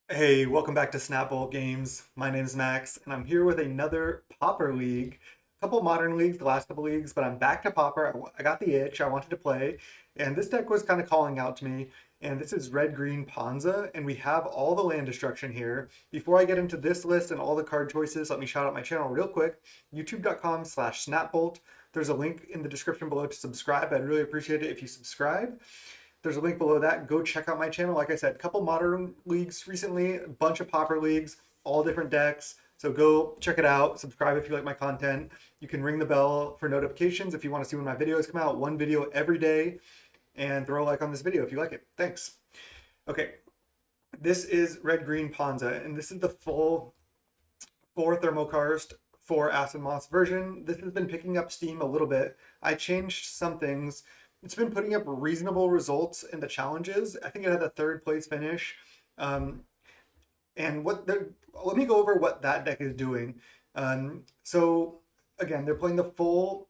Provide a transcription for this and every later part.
Hey, welcome back to Snapball Games. My name is Max, and I'm here with another Pauper League. A couple modern leagues, the last couple leagues, but I'm back to Pauper. I got the itch. I wanted to play, and this deck was kind of calling out to me. And this is red green Ponza, and we have all the land destruction here. Before I get into this list and all the card choices, let me shout out my channel real quick: youtube.com/snapbolt. There's a link in the description below to subscribe. I'd really appreciate it if you subscribe. There's a link below that. Go check out my channel. Like I said, a couple modern leagues recently, a bunch of Pauper leagues, all different decks. So go check it out. Subscribe if you like my content. You can ring the bell for notifications if you want to see when my videos come out. One video every day. And throw a like on this video if you like it. Thanks. Okay, this is Red Green Ponza, and this is the full 4 Thermokarst, 4 Acid Moss version. This has been picking up steam a little bit. I changed some things. It's been putting up reasonable results in the challenges. I think it had a third place finish. Um, and let me go over what that deck is doing. So again, they're playing the full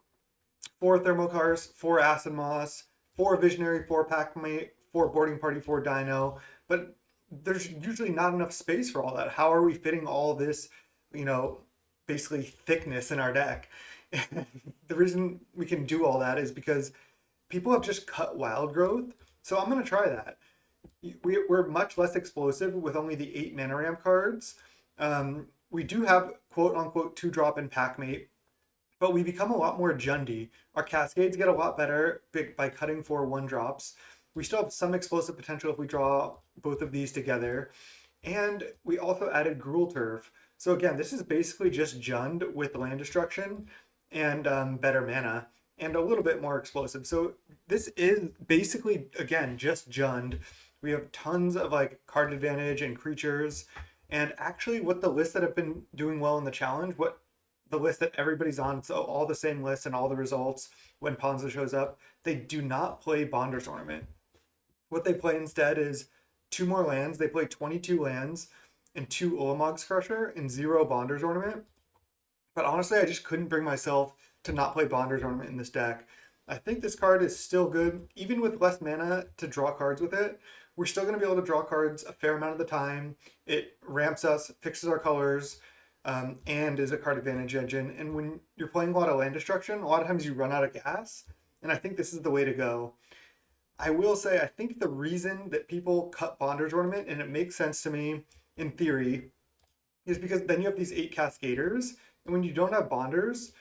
4 Thermokarst, 4 Acid Moss, 4 Visionary, 4 Packmate, 4 Boarding Party, 4 Dino. But there's usually not enough space for all that. How are we fitting all this, you know, basically thickness in our deck? And the reason we can do all that is because people have just cut wild growth. So I'm going to try that. We're much less explosive with only the 8 mana ramp cards. We do have quote unquote 2 drop in Packmate, but we become a lot more Jundy. Our Cascades get a lot better by cutting 4 1 drops. We still have some explosive potential if we draw both of these together. And we also added Gruul Turf. So again, this is basically just Jund with land destruction and better mana and a little bit more explosive. So this is basically, again, just Jund. We have tons of like card advantage and creatures. And actually, what the lists that have been doing well in the challenge, what the list that everybody's on, so all the same lists and all the results when Ponza shows up, they do not play Bonder's Ornament. What they play instead is 2 more lands. They play 22 lands and 2 Ulamog's Crusher and 0 Bonder's Ornament. But honestly, I just couldn't bring myself to not play Bonder's Ornament in this deck. I think this card is still good, even with less mana to draw cards with it. We're still going to be able to draw cards a fair amount of the time. It ramps us, fixes our colors, and is a card advantage engine. And when you're playing a lot of land destruction, a lot of times you run out of gas. And I think this is the way to go. I will say, I think the reason that people cut Bonder's Ornament, and it makes sense to me in theory, is because then you have these 8 Cascaders. And when you don't have Bonders,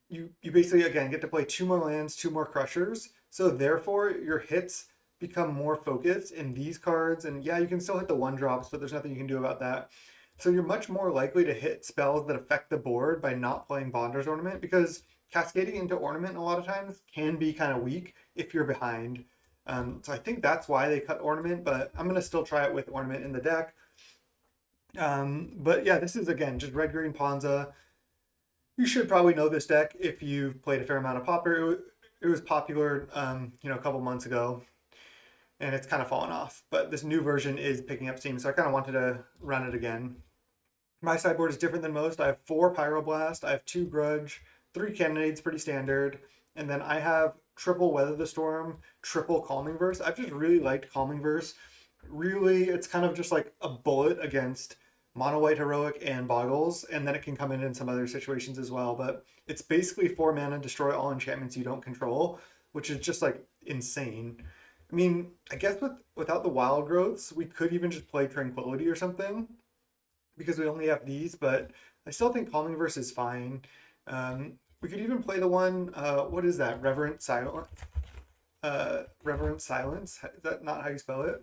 you basically, again, get to play 2 more lands, 2 more Crushers. So therefore, your hits become more focused in these cards. And yeah, you can still hit the 1 drops, but there's nothing you can do about that. So you're much more likely to hit spells that affect the board by not playing Bonder's Ornament, because cascading into Ornament a lot of times can be kind of weak if you're behind. So I think that's why they cut Ornament, but I'm going to still try it with Ornament in the deck. But yeah, this is again just red green Ponza. You should probably know this deck if you've played a fair amount of Pauper. It was popular, a couple months ago, and it's kind of fallen off. But this new version is picking up steam, so I kind of wanted to run it again. My sideboard is different than most. I have 4 Pyroblast, I have 2 Grudge, 3 Cannonades, pretty standard, and then I have triple Weather the Storm, triple Calming Verse. I've just really liked Calming Verse. Really, it's kind of just like a bullet against Mono White Heroic and Boggles, and then it can come in some other situations as well. But it's basically 4 mana, destroy all enchantments you don't control, which is just like insane. I mean, I guess without the wild growths, we could even just play Tranquility or something because we only have these. But I still think Calming Verse is fine. We could even play the one. What is that? Reverent Silence. Reverent Silence. Is that not how you spell it?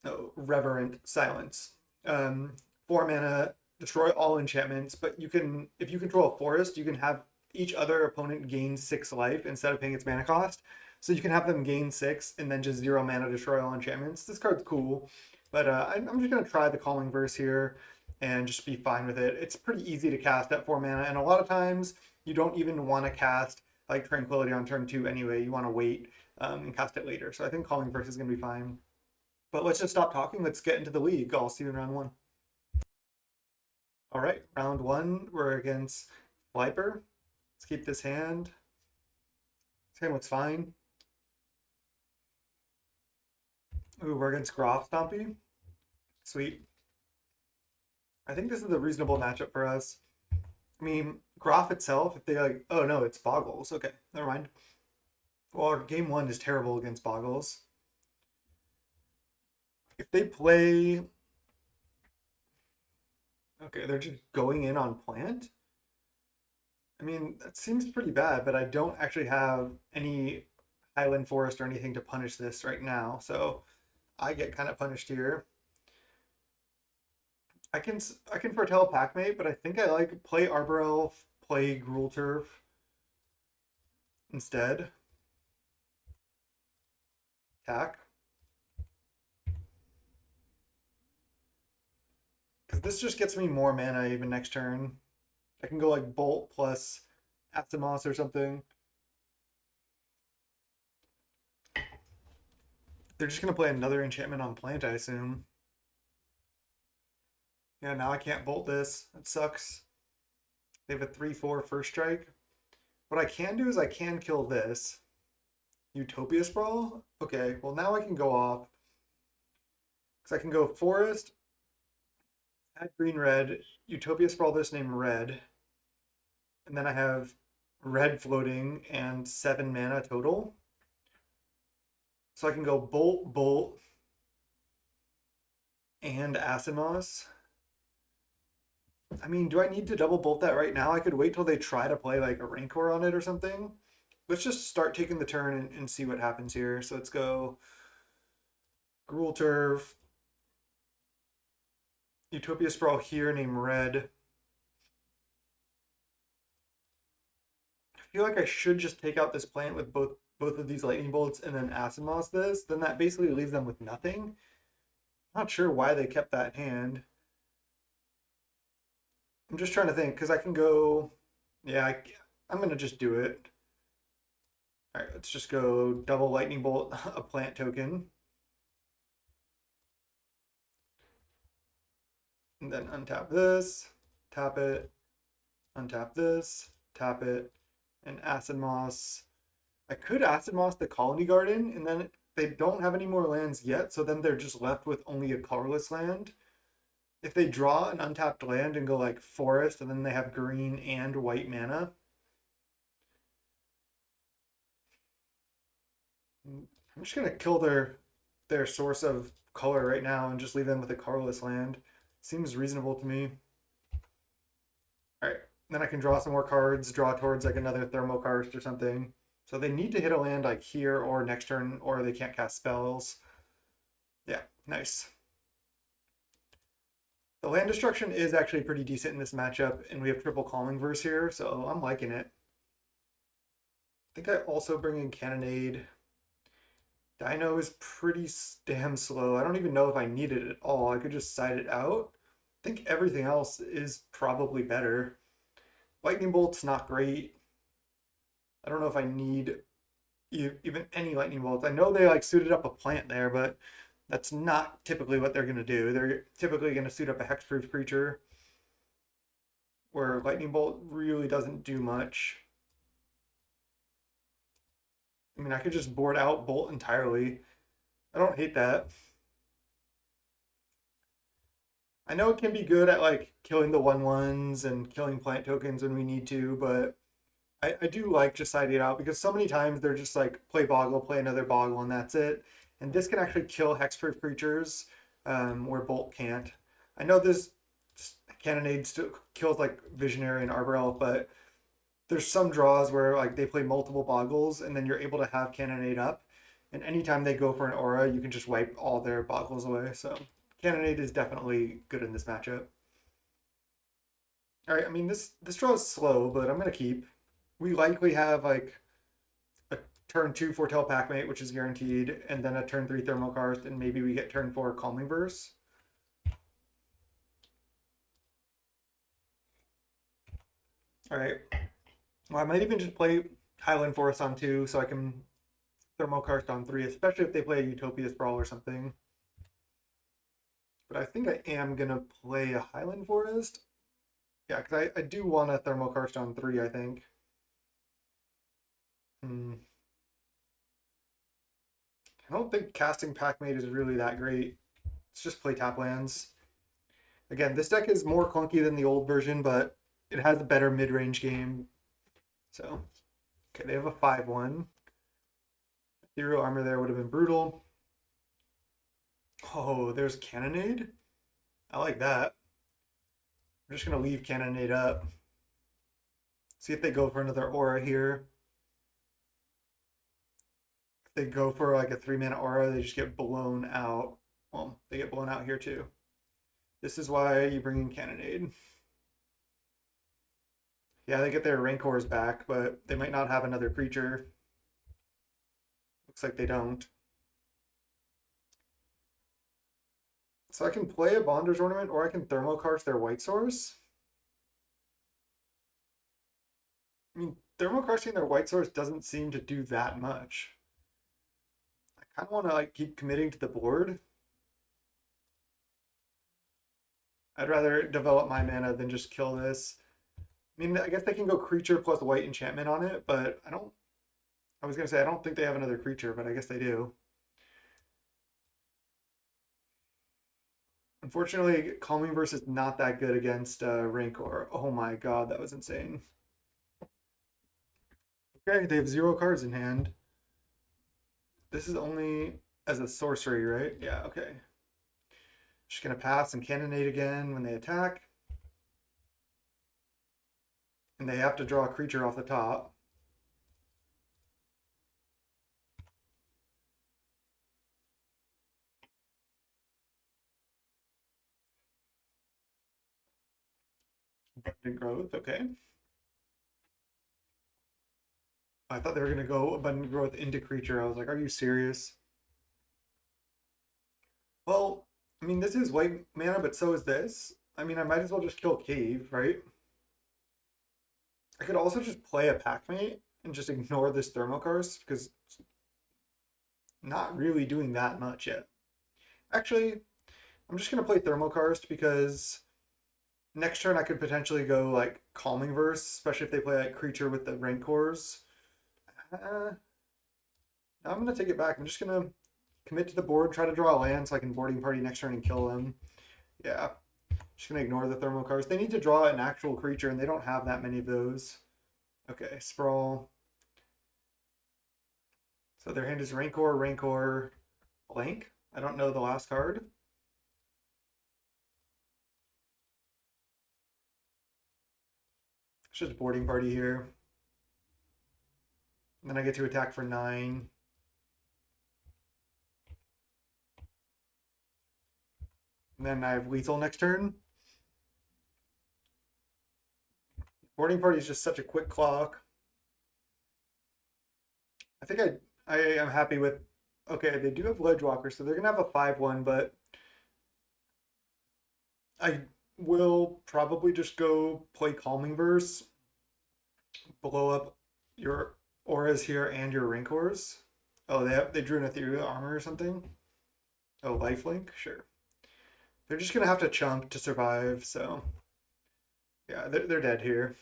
No, Reverent Silence. 4 mana, destroy all enchantments, but you can, if you control a forest, you can have each other opponent gain 6 life instead of paying its mana cost. So you can have them gain 6 and then just 0 mana destroy all enchantments. This card's cool, but I'm just going to try the Calling Verse here and just be fine with it. It's pretty easy to cast at 4 mana, and a lot of times you don't even want to cast like Tranquility on turn 2 anyway. You want to wait and cast it later. So I think Calling Verse is going to be fine. But let's just stop talking. Let's get into the league. I'll see you in round 1. All right, round 1, we're against Viper. Let's keep this hand. This hand looks fine. Ooh, we're against Groff Stompy. Sweet. I think this is a reasonable matchup for us. I mean, Groff itself, if they like, oh no, it's Boggles. Okay, never mind. Well, our game one is terrible against Boggles. If they play, okay, they're just going in on plant. I mean, that seems pretty bad, but I don't actually have any Highland Forest or anything to punish this right now, so I get kind of punished here. I can foretell Packmate, but I think I like play Arbor Elf, play Gruul Turf instead. Attack. Because this just gets me more mana even next turn. I can go like Bolt plus Atomos or something. They're just gonna play another enchantment on plant, I assume. Yeah, now I can't bolt this. That sucks. They have a 3/4 first strike. What I can do is I can kill this. Utopia Sprawl? Okay, well now I can go off. Because I can go Forest, add green red, Utopia Sprawl this name red, and then I have red floating and 7 mana total. So I can go Bolt, Bolt, and Asimos. I mean, do I need to double bolt that right now? I could wait till they try to play like a Rancor on it or something. Let's just start taking the turn and see what happens here. So let's go Gruul Turf, Utopia Sprawl here named Red. I feel like I should just take out this plant with both of these lightning bolts and then Asimos this. Then that basically leaves them with nothing. Not sure why they kept that hand. I'm just trying to think because I can go. Yeah, I'm gonna just do it. All right, let's just go double lightning bolt a plant token, and then untap this, tap it, untap this, tap it, and acid moss. I could acid moss the colony garden, and then they don't have any more lands yet, so then they're just left with only a colorless land. If they draw an untapped land and go like forest, and then they have green and white mana, I'm just gonna kill their source of color right now and just leave them with a colorless land. Seems reasonable to me. All right, then I can draw some more cards, draw towards like another Thermokarst or something. So they need to hit a land like here or next turn, or they can't cast spells. Yeah, nice. The land destruction is actually pretty decent in this matchup, and we have triple Calming Verse here, so I'm liking it. I think I also bring in Cannonade. Dino is pretty damn slow. I don't even know if I need it at all. I could just side it out. I think everything else is probably better. Lightning Bolt's not great. I don't know if I need even any lightning bolts. I know they like suited up a plant there, but that's not typically what they're going to do. They're typically going to suit up a hexproof creature where lightning bolt really doesn't do much. I mean, I could just board out bolt entirely. I don't hate that. I know it can be good at like killing the 1/1s and killing plant tokens when we need to, but I do like just siding it out because so many times they're just like play Boggle, play another Boggle, and that's it. And this can actually kill hexproof creatures where Bolt can't. I know this Cannonade still kills like Visionary and Arbor Elf, but there's some draws where like they play multiple Boggles and then you're able to have Cannonade up. And anytime they go for an aura, you can just wipe all their Boggles away. So Cannonade is definitely good in this matchup. All right, I mean this draw is slow, but I'm gonna keep. We likely have like a turn 2 Foretell Packmate, which is guaranteed, and then a turn 3 Thermokarst, and maybe we get turn 4 Calming Verse. All right. Well, I might even just play Highland Forest on 2 so I can Thermokarst on 3, especially if they play a Utopia Sprawl or something. But I think I am going to play a Highland Forest. Yeah, because I do want a Thermokarst on 3, I think. Hmm. I don't think casting Packmate is really that great. It's just play tap lands. Again, this deck is more clunky than the old version, but it has a better mid-range game. So, okay, they have a 5/1. Ethereal Armor there would have been brutal. Oh, there's Cannonade. I like that. I'm just going to leave Cannonade up. See if they go for another aura here. If they go for like a 3-mana aura, they just get blown out. Well, they get blown out here too. This is why you bring in Cannonade. Yeah, they get their Rancors back, but they might not have another creature. Looks like they don't. So I can play a Bonder's Ornament, or I can Thermokarch their White Source. I mean, Thermokarching their White Source doesn't seem to do that much. I kind of want to like keep committing to the board. I'd rather develop my mana than just kill this. I mean, I guess they can go creature plus white enchantment on it, but I don't. I was gonna say I don't think they have another creature, but I guess they do. Unfortunately, Calming Verse is not that good against Rancor. Oh my god, that was insane. Okay, they have 0 cards in hand. This is only as a sorcery, right? Yeah, okay. Just gonna pass and Cannonade again when they attack. And they have to draw a creature off the top. Abundant Growth, okay. I thought they were gonna go Abundant Growth into creature. I was like, are you serious? Well, I mean, this is white mana, but so is this. I mean, I might as well just kill Cave, right? I could also just play a Packmate and just ignore this Thermokarst because it's not really doing that much yet. Actually, I'm just gonna play Thermokarst because next turn I could potentially go like Calming Verse, especially if they play like creature with the Rancors. Uh, now I'm gonna take it back. I'm just gonna commit to the board, try to draw a land so I can boarding party next turn and kill them. Yeah, just gonna ignore the Thermokarst. They need to draw an actual creature, and they don't have that many of those. Okay, Sprawl. So their hand is Rancor, Rancor, blank. I don't know the last card. It's just boarding party here. And then I get to attack for 9. And then I have lethal next turn. Boarding party is just such a quick clock. I think I am happy with. Okay, they do have Ledgewalker, so they're gonna have a 5/1, but I will probably just go play Calming Verse, blow up your auras here and your Rancors. Oh, they drew an Ethereal Armor or something. Oh, lifelink, sure. They're just gonna have to chump to survive, so yeah, they're dead here.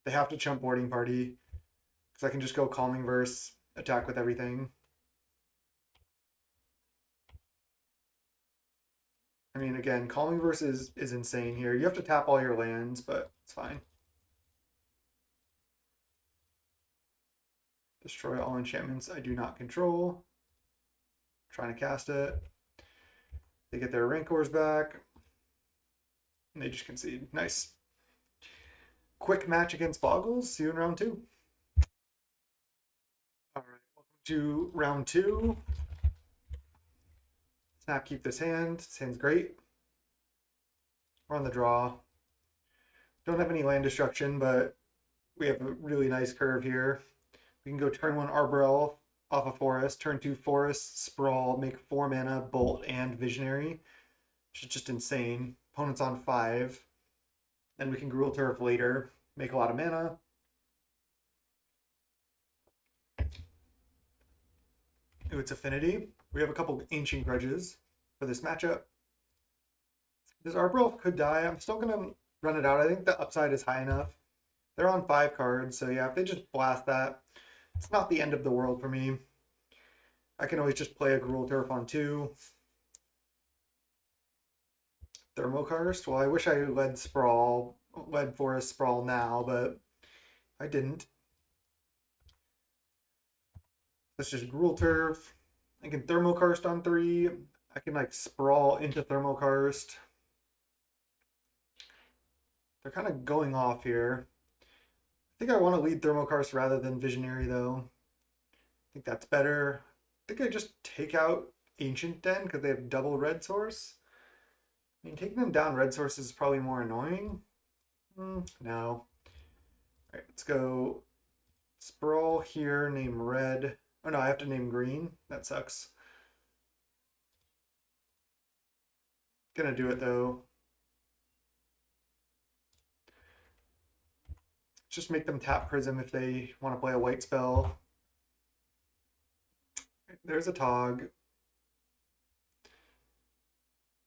They have to chump boarding party because I can just go Calming Verse, attack with everything. I mean, again, Calming Verse is insane here. You have to tap all your lands, but it's fine. Destroy all enchantments I do not control. Trying to cast it. They get their Rancors back. And they just concede. Nice. Quick match against Boggles. See you in round 2. All right, welcome to round 2. Snap, keep this hand. This hand's great. We're on the draw. Don't have any land destruction, but we have a really nice curve here. We can go turn 1 Arborel off a forest, turn 2 Forest, Sprawl, make 4 mana, Bolt, and Visionary, which is just insane. Opponent's on 5. Then we can Gruul Turf later, make a lot of mana. Ooh, it's Affinity. We have a couple Ancient Grudges for this matchup. This Arborel could die. I'm still going to run it out. I think the upside is high enough. They're on 5 cards, so yeah, if they just blast that, it's not the end of the world for me. I can always just play a Gruul Turf on 2. Thermokarst. Well, I wish I led Forest Sprawl now, but I didn't. Let's just Gruul Turf. I can Thermokarst on 3. I can like Sprawl into Thermokarst. They're kind of going off here. I think I want to lead Thermokarst rather than Visionary though. I think that's better. I think I just take out Ancient Den because they have double red source. I mean, taking them down red source is probably more annoying. No. All right, let's go Sprawl here, name red. Oh no, I have to name green. That sucks. Gonna do it though. Just make them tap Prism if they want to play a white spell. There's a Tog.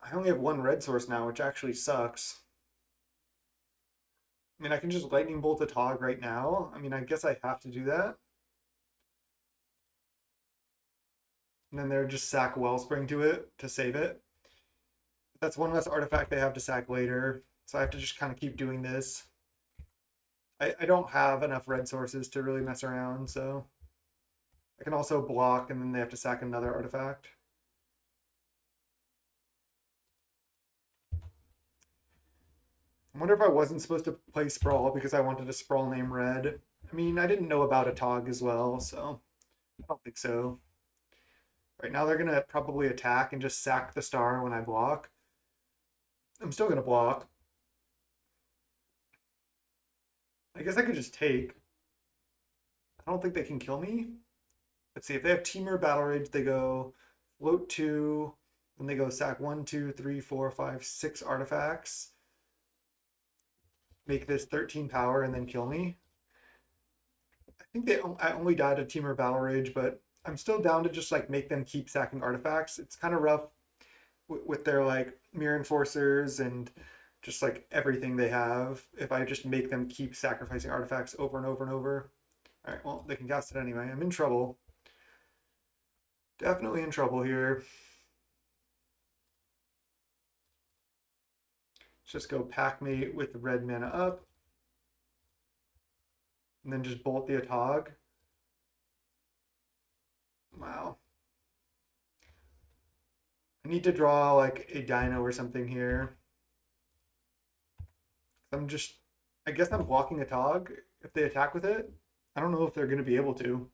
I only have one red source now, which actually sucks. I mean, I can just Lightning Bolt a Tog right now. I mean, I guess I have to do that. And then they're just sack Wellspring to it to save it. That's one less artifact they have to sack later. So I have to just kind of keep doing this. I don't have enough red sources to really mess around, so I can also block and then they have to sack another artifact. I wonder if I wasn't supposed to play Sprawl because I wanted a Sprawl name red. I mean, I didn't know about a Tog as well, so I don't think so. Right now they're going to probably attack and just sack the star when I block. I'm still going to block. I guess I could just take. I don't think they can kill me. Let's see, if they have Temur Battle Rage, they go float 2, then they go sack 1, 2, 3, 4, 5, 6 artifacts. Make this 13 power and then kill me. I think I only died to Temur Battle Rage, but I'm still down to just like make them keep sacking artifacts. It's kind of rough with their like Mirror Enforcers and just like everything they have. If I just make them keep sacrificing artifacts over and over and over. All right, well, they can cast it anyway. I'm in trouble. Definitely in trouble here. Let's just go Packmate with the red mana up. And then just bolt the Atog. Wow. I need to draw like a Dino or something here. I guess I'm blocking a Tog if they attack with it. I don't know if they're going to be able to.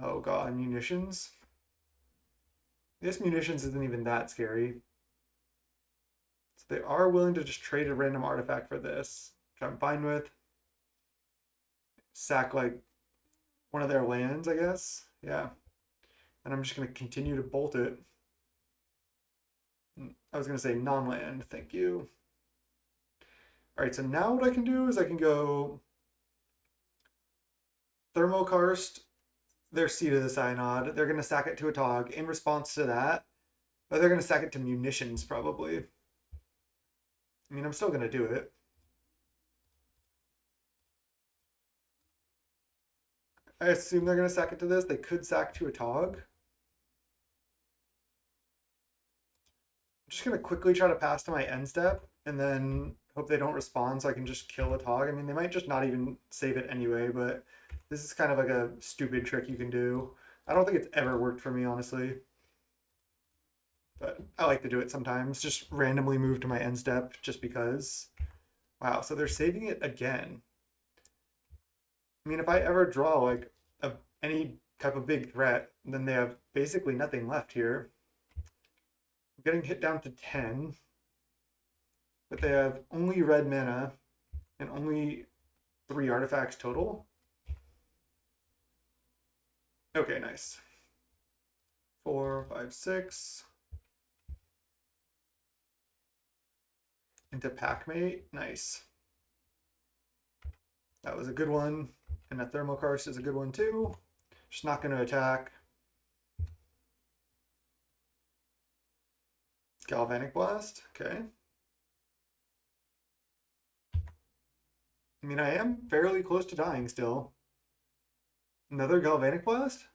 Oh god, munitions. This munitions isn't even that scary. So they are willing to just trade a random artifact for this, which I'm fine with. Sack like one of their lands, I guess. Yeah. And I'm just going to continue to bolt it. I was going to say non-land, thank you. All right, so now what I can do is I can go Thermokarst their Seed of the Synod. They're going to sack it to a Tog in response to that. But they're going to sack it to munitions, probably. I mean, I'm still going to do it. I assume they're going to sack it to this. They could sack to a Tog. I'm just going to quickly try to pass to my end step and then hope they don't respond so I can just kill a Tog. I mean, they might just not even save it anyway, but this is kind of like a stupid trick you can do. I don't think it's ever worked for me, honestly. But I like to do it sometimes. Just randomly move to my end step just because. Wow, so they're saving it again. I mean, if I ever draw like any type of big threat, then they have basically nothing left here. I'm getting hit down to 10. But they have only red mana and only 3 artifacts total. Okay, nice. 4, 5, 6. Into Packmate. Nice. That was a good one. And that Thermokarst is a good one too. Just not going to attack. Galvanic Blast. Okay. I mean, I am fairly close to dying still. Another Galvanic Blast?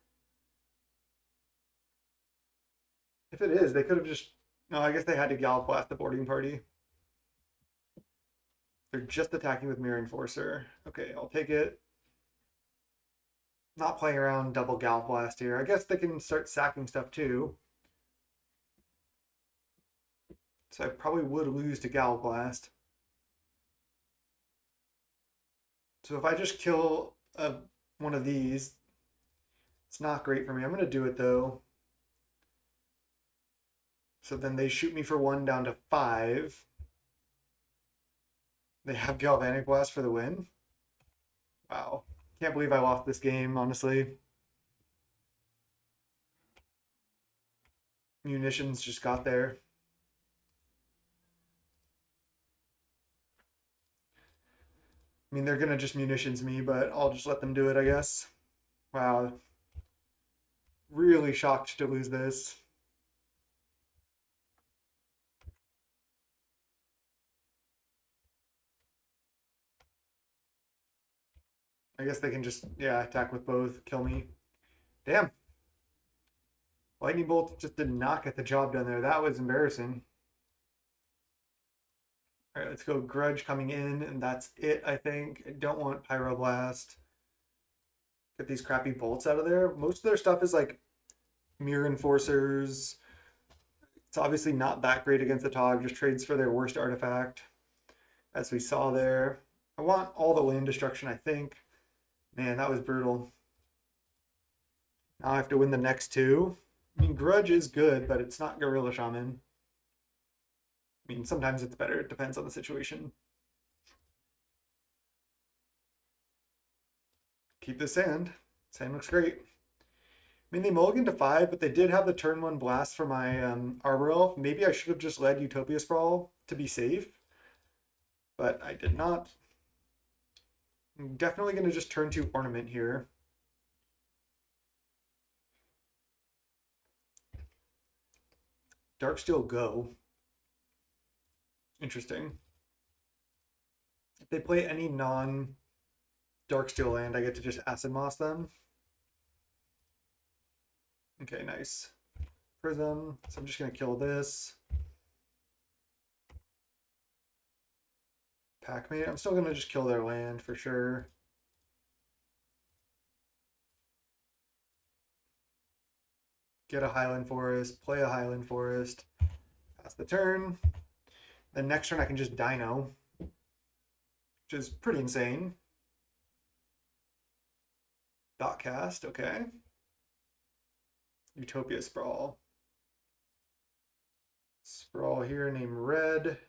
If it is, they could have just. No, I guess they had to Gal Blast the boarding party. They're just attacking with Mirror Enforcer. Okay, I'll take it. Not playing around double Gal Blast here. I guess they can start sacking stuff too. So I probably would lose to Gal Blast. So if I just kill one of these, it's not great for me. I'm going to do it though. So then they shoot me for 1 down to 5. They have Galvanic Blast for the win. Wow. Can't believe I lost this game, honestly. Munitions just got there. I mean, they're going to just munitions me, but I'll just let them do it, I guess. Wow. Really shocked to lose this. I guess they can just, yeah, attack with both, kill me. Damn. Lightning Bolt just did not get the job done there. That was embarrassing. All right, let's go Grudge coming in, and that's it, I think. I don't want Pyroblast. Get these crappy bolts out of there. Most of their stuff is like Mirror Enforcers. It's obviously not that great against the Tog, just trades for their worst artifact, as we saw there. I want all the land destruction, I think. Man, that was brutal. Now I have to win the next two. I mean, Grudge is good, but it's not Gorilla Shaman. I mean, sometimes it's better. It depends on the situation. Keep the sand. Sand looks great. I mean, they mulliganed to 5, but they did have the turn 1 blast for my Arbor Elf. Maybe I should have just led Utopia Sprawl to be safe, but I did not. I'm definitely going to just turn 2 Ornament here. Darksteel go. Interesting. If they play any non-Darksteel land, I get to just Acid Moss them. Okay, nice. Prism. So I'm just going to kill this. Packmate. I'm still going to just kill their land for sure. Get a Highland Forest. Play a Highland Forest. Pass the turn. Then next turn I can just Dino, which is pretty insane. Dot cast, okay. Utopia Sprawl. Sprawl here, name Red.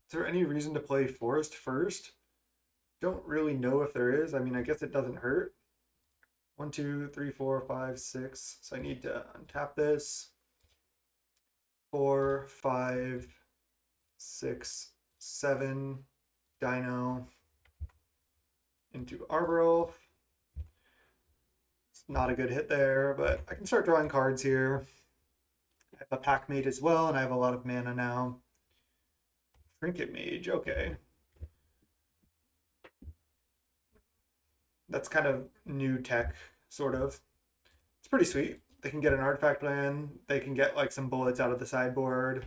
Is there any reason to play Forest first? Don't really know if there is. I mean, I guess it doesn't hurt. 1, 2, 3, 4, 5, 6. So I need to untap this. 4, 5, 6, 7. Dino into Arbor Elf. It's not a good hit there, but I can start drawing cards here. I have a Packmate as well, and I have a lot of mana now. Trinket Mage, okay. That's kind of new tech, sort of. It's pretty sweet. They can get an artifact land. They can get like some bullets out of the sideboard.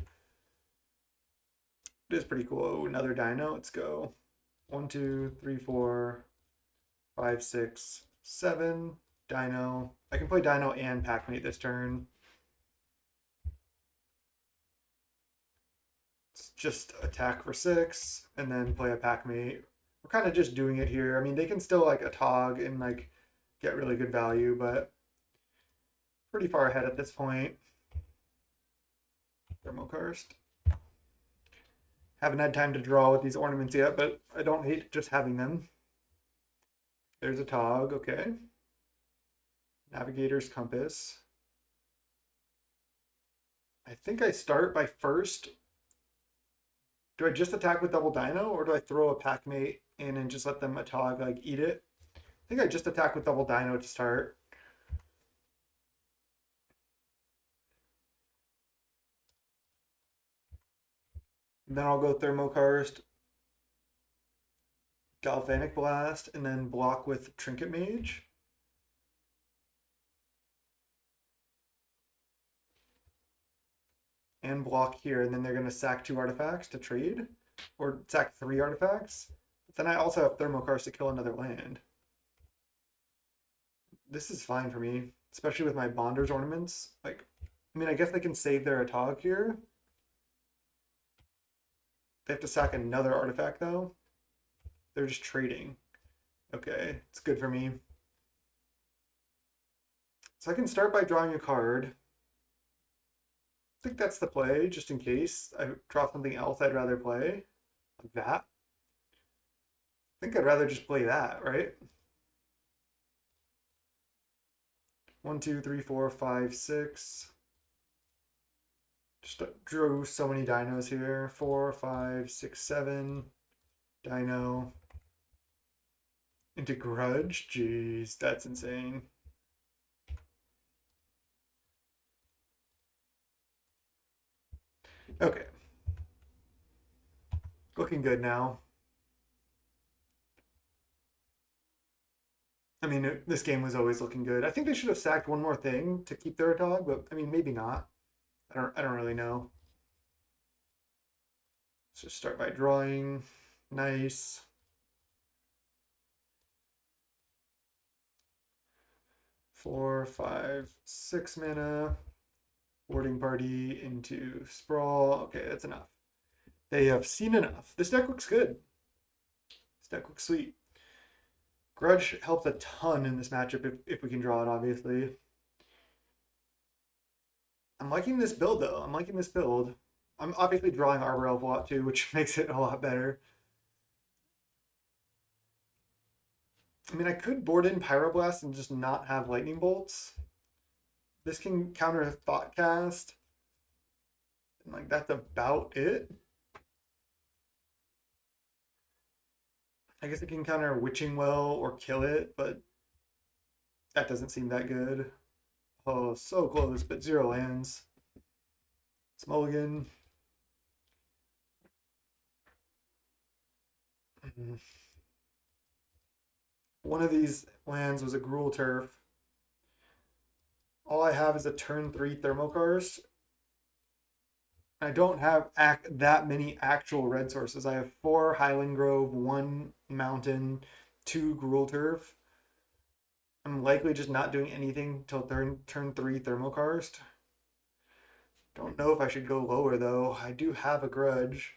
It is pretty cool. Oh, another Dino. Let's go. 1, 2, 3, 4, 5, 6, 7. Dino. I can play Dino and Packmate this turn. It's just attack for 6 and then play a Packmate. We're kind of just doing it here. I mean, they can still like a Tog and like get really good value, but pretty far ahead at this point. Thermokarst. Haven't had time to draw with these ornaments yet, but I don't hate just having them. There's a Tog, okay. Navigator's Compass. I think I start by first. Do I just attack with double Dino, or do I throw a Packmate in and just let them Tog like eat it? I think I just attack with double Dino to start. And then I'll go Thermokarst, Galvanic Blast, and then block with Trinket Mage. and block here, and then they're going to sack 2 artifacts to trade, or sack 3 artifacts. But then I also have Thermokarst to kill another land. This is fine for me, especially with my Bonders ornaments. Like, I mean, I guess they can save their Atog here. They have to sack another artifact, though. They're just trading. Okay, it's good for me. So I can start by drawing a card. I think that's the play, just in case I draw something else I'd rather play. Like that. I think I'd rather just play that, right? 1, 2, 3, 4, 5, 6. Just drew so many dinos here. 4, 5, 6, 7. Dino. Into Grudge? Jeez, that's insane. Okay. Looking good now. I mean, this game was always looking good. I think they should have sacked one more thing to keep their dog, but I mean, maybe not. I don't really know. Let's just start by drawing. Nice. Four, 5, 6 mana. Boarding party into sprawl. Okay, that's enough. They have seen enough. This deck looks good. This deck looks sweet. Grudge helps a ton in this matchup if we can draw it, obviously. I'm liking this build, though. I'm liking this build. I'm obviously drawing Arbor Elf a lot, too, which makes it a lot better. I mean, I could board in Pyroblast and just not have Lightning Bolts. This can counter Thoughtcast. And, like, that's about it. I guess it can counter Witching Well or kill it, but that doesn't seem that good. Oh, so close, but 0 lands. It's mulligan. One of these lands was a Gruul Turf. All I have is a turn 3 Thermokarst. I don't have that many actual red sources. I have 4 Highland Grove, 1 Mountain, 2 Gruul Turf. I'm likely just not doing anything till turn 3 Thermokarst. Don't know if I should go lower, though. I do have a Grudge.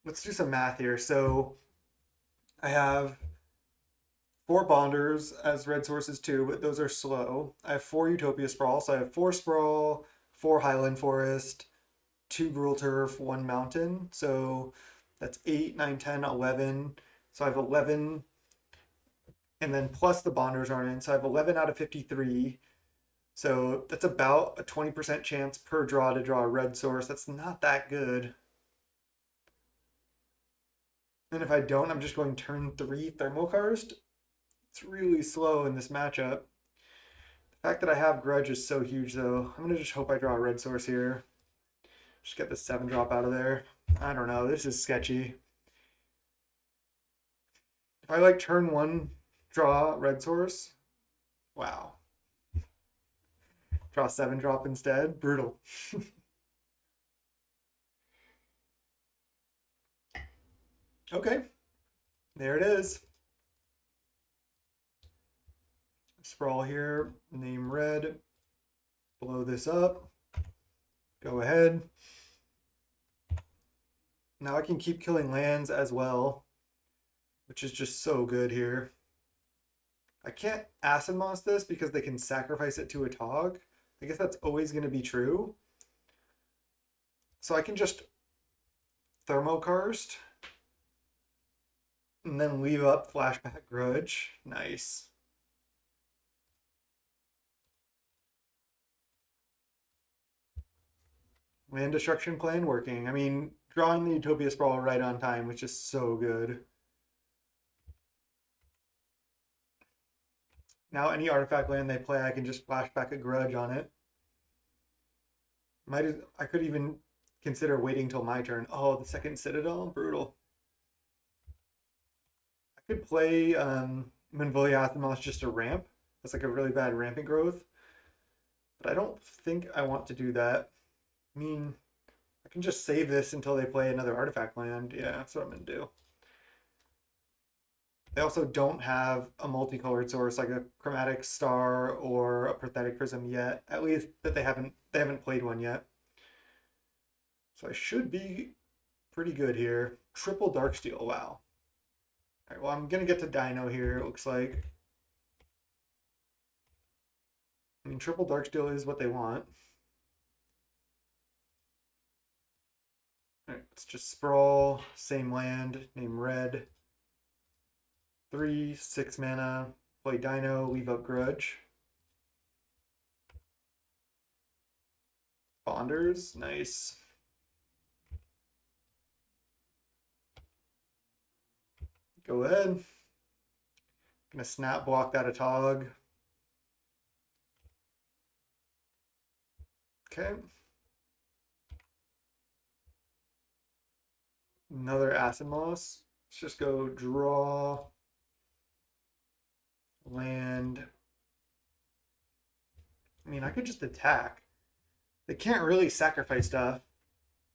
Let's do some math here. So I have 4 Bonders as red sources too, but those are slow. I have 4 Utopia Sprawl, so I have 4 Sprawl, 4 Highland Forest, 2 Gruul Turf, 1 Mountain. So that's 8, 9, 10, 11. So I have 11, and then plus the Bonders aren't in. So I have 11 out of 53. So that's about a 20% chance per draw to draw a red source. That's not that good. And if I don't, I'm just going turn 3 Thermokarst. It's really slow in this matchup. The fact that I have Grudge is so huge, though. I'm going to just hope I draw a red source here. Just get the 7-drop out of there. I don't know. This is sketchy. If I like turn 1, draw red source. Wow. Draw 7-drop instead. Brutal. Okay. There it is. Sprawl here. Name red. Blow this up. Go ahead. Now I can keep killing lands as well, which is just so good here. I can't Acid Moss this because they can sacrifice it to a Tog. I guess that's always going to be true. So I can just Thermokarst and then leave up Flashback Grudge. Nice. Land Destruction Plan working. I mean, drawing the Utopia Sprawl right on time, which is so good. Now any artifact land they play, I can just flashback a Grudge on it. I could even consider waiting till my turn. Oh, the second Citadel? Brutal. I could play Manvolia Athamos just a ramp. That's like a really bad ramping growth. But I don't think I want to do that. I mean, I can just save this until they play another artifact land. Yeah, that's what I'm gonna do. They also don't have a multicolored source like a chromatic star or a pathetic prism yet. At least that they haven't played one yet. So I should be pretty good here. Triple Darksteel, wow. All right, well, I'm gonna get to Dino here, it looks like. I mean, triple Darksteel is what they want. All right, let's just sprawl, same land, name red. 3, 6 mana, play Dino, leave up Grudge. Bonders, nice. Go ahead. Gonna snap block that Atog. Okay. Another Acid Moss. Let's just go draw land. I mean, I could just attack. They can't really sacrifice stuff.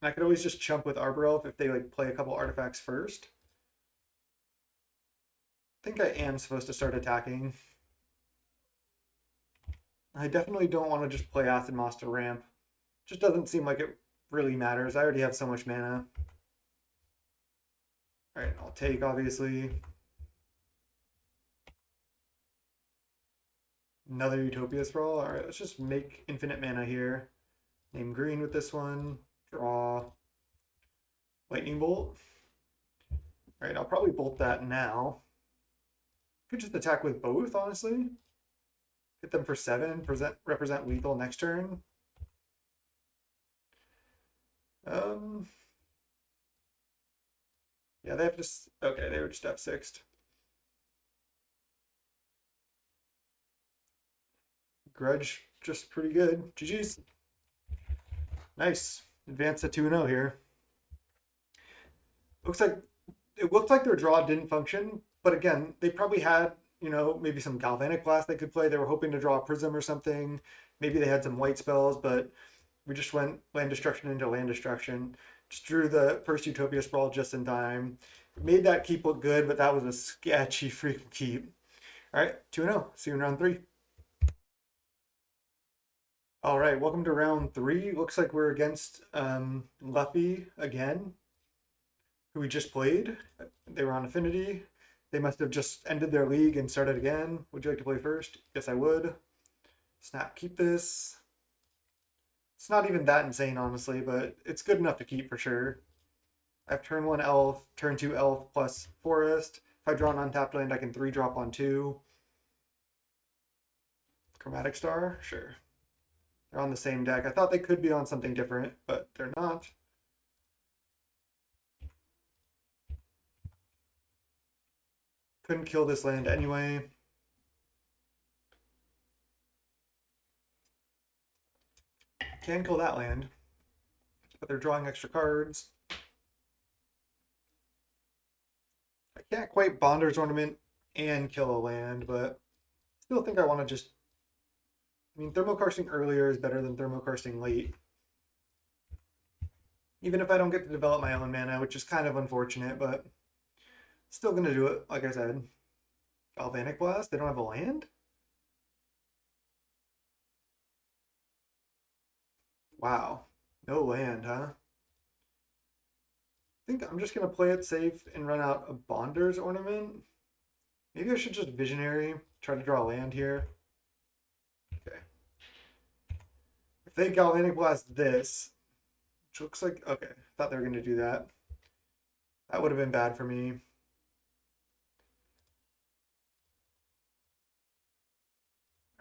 And I could always just chump with Arbor Elf if they like play a couple artifacts first. I think I am supposed to start attacking. I definitely don't want to just play Acid Moss to ramp. Just doesn't seem like it really matters. I already have so much mana. All right, I'll take, obviously. Another Utopia Sprawl. All right, let's just make infinite mana here. Name green with this one. Draw. Lightning Bolt. All right, I'll probably bolt that now. Could just attack with both, honestly. Hit them for 7. Represent lethal next turn. Yeah, they have to. Okay, they were just F6'd. Grudge, just pretty good. GG's. Nice. Advance to 2-0 here. Looks like it looked like their draw didn't function, but again, they probably had, maybe some Galvanic Blast they could play. They were hoping to draw a Prism or something. Maybe they had some white spells, but we just went land destruction into land destruction. Just drew the first Utopia Sprawl just in time. Made that keep look good, but that was a sketchy freaking keep. All right, 2-0. See you in round 3. All right, welcome to round 3. Looks like we're against Luffy again, who we just played. They were on Affinity. They must have just ended their league and started again. Would you like to play first? Yes, I would. Snap, keep this. It's not even that insane, honestly, but it's good enough to keep for sure. I have turn 1 elf, turn 2 elf plus forest. If I draw an untapped land, I can 3-drop on 2. Chromatic Star? Sure. They're on the same deck. I thought they could be on something different, but they're not. Couldn't kill this land anyway. Can kill that land, but they're drawing extra cards. I can't quite Bonder's Ornament and kill a land, but still think I want to just... I mean, Thermokarsting earlier is better than Thermokarsting late. Even if I don't get to develop my own mana, which is kind of unfortunate, but still going to do it, like I said. Galvanic Blast? They don't have a land? Wow. No land, huh? I think I'm just going to play it safe and run out a Bonder's Ornament. Maybe I should just Visionary, try to draw a land here. Okay. If they Galvanic Blast this, which looks like... Okay, I thought they were going to do that. That would have been bad for me.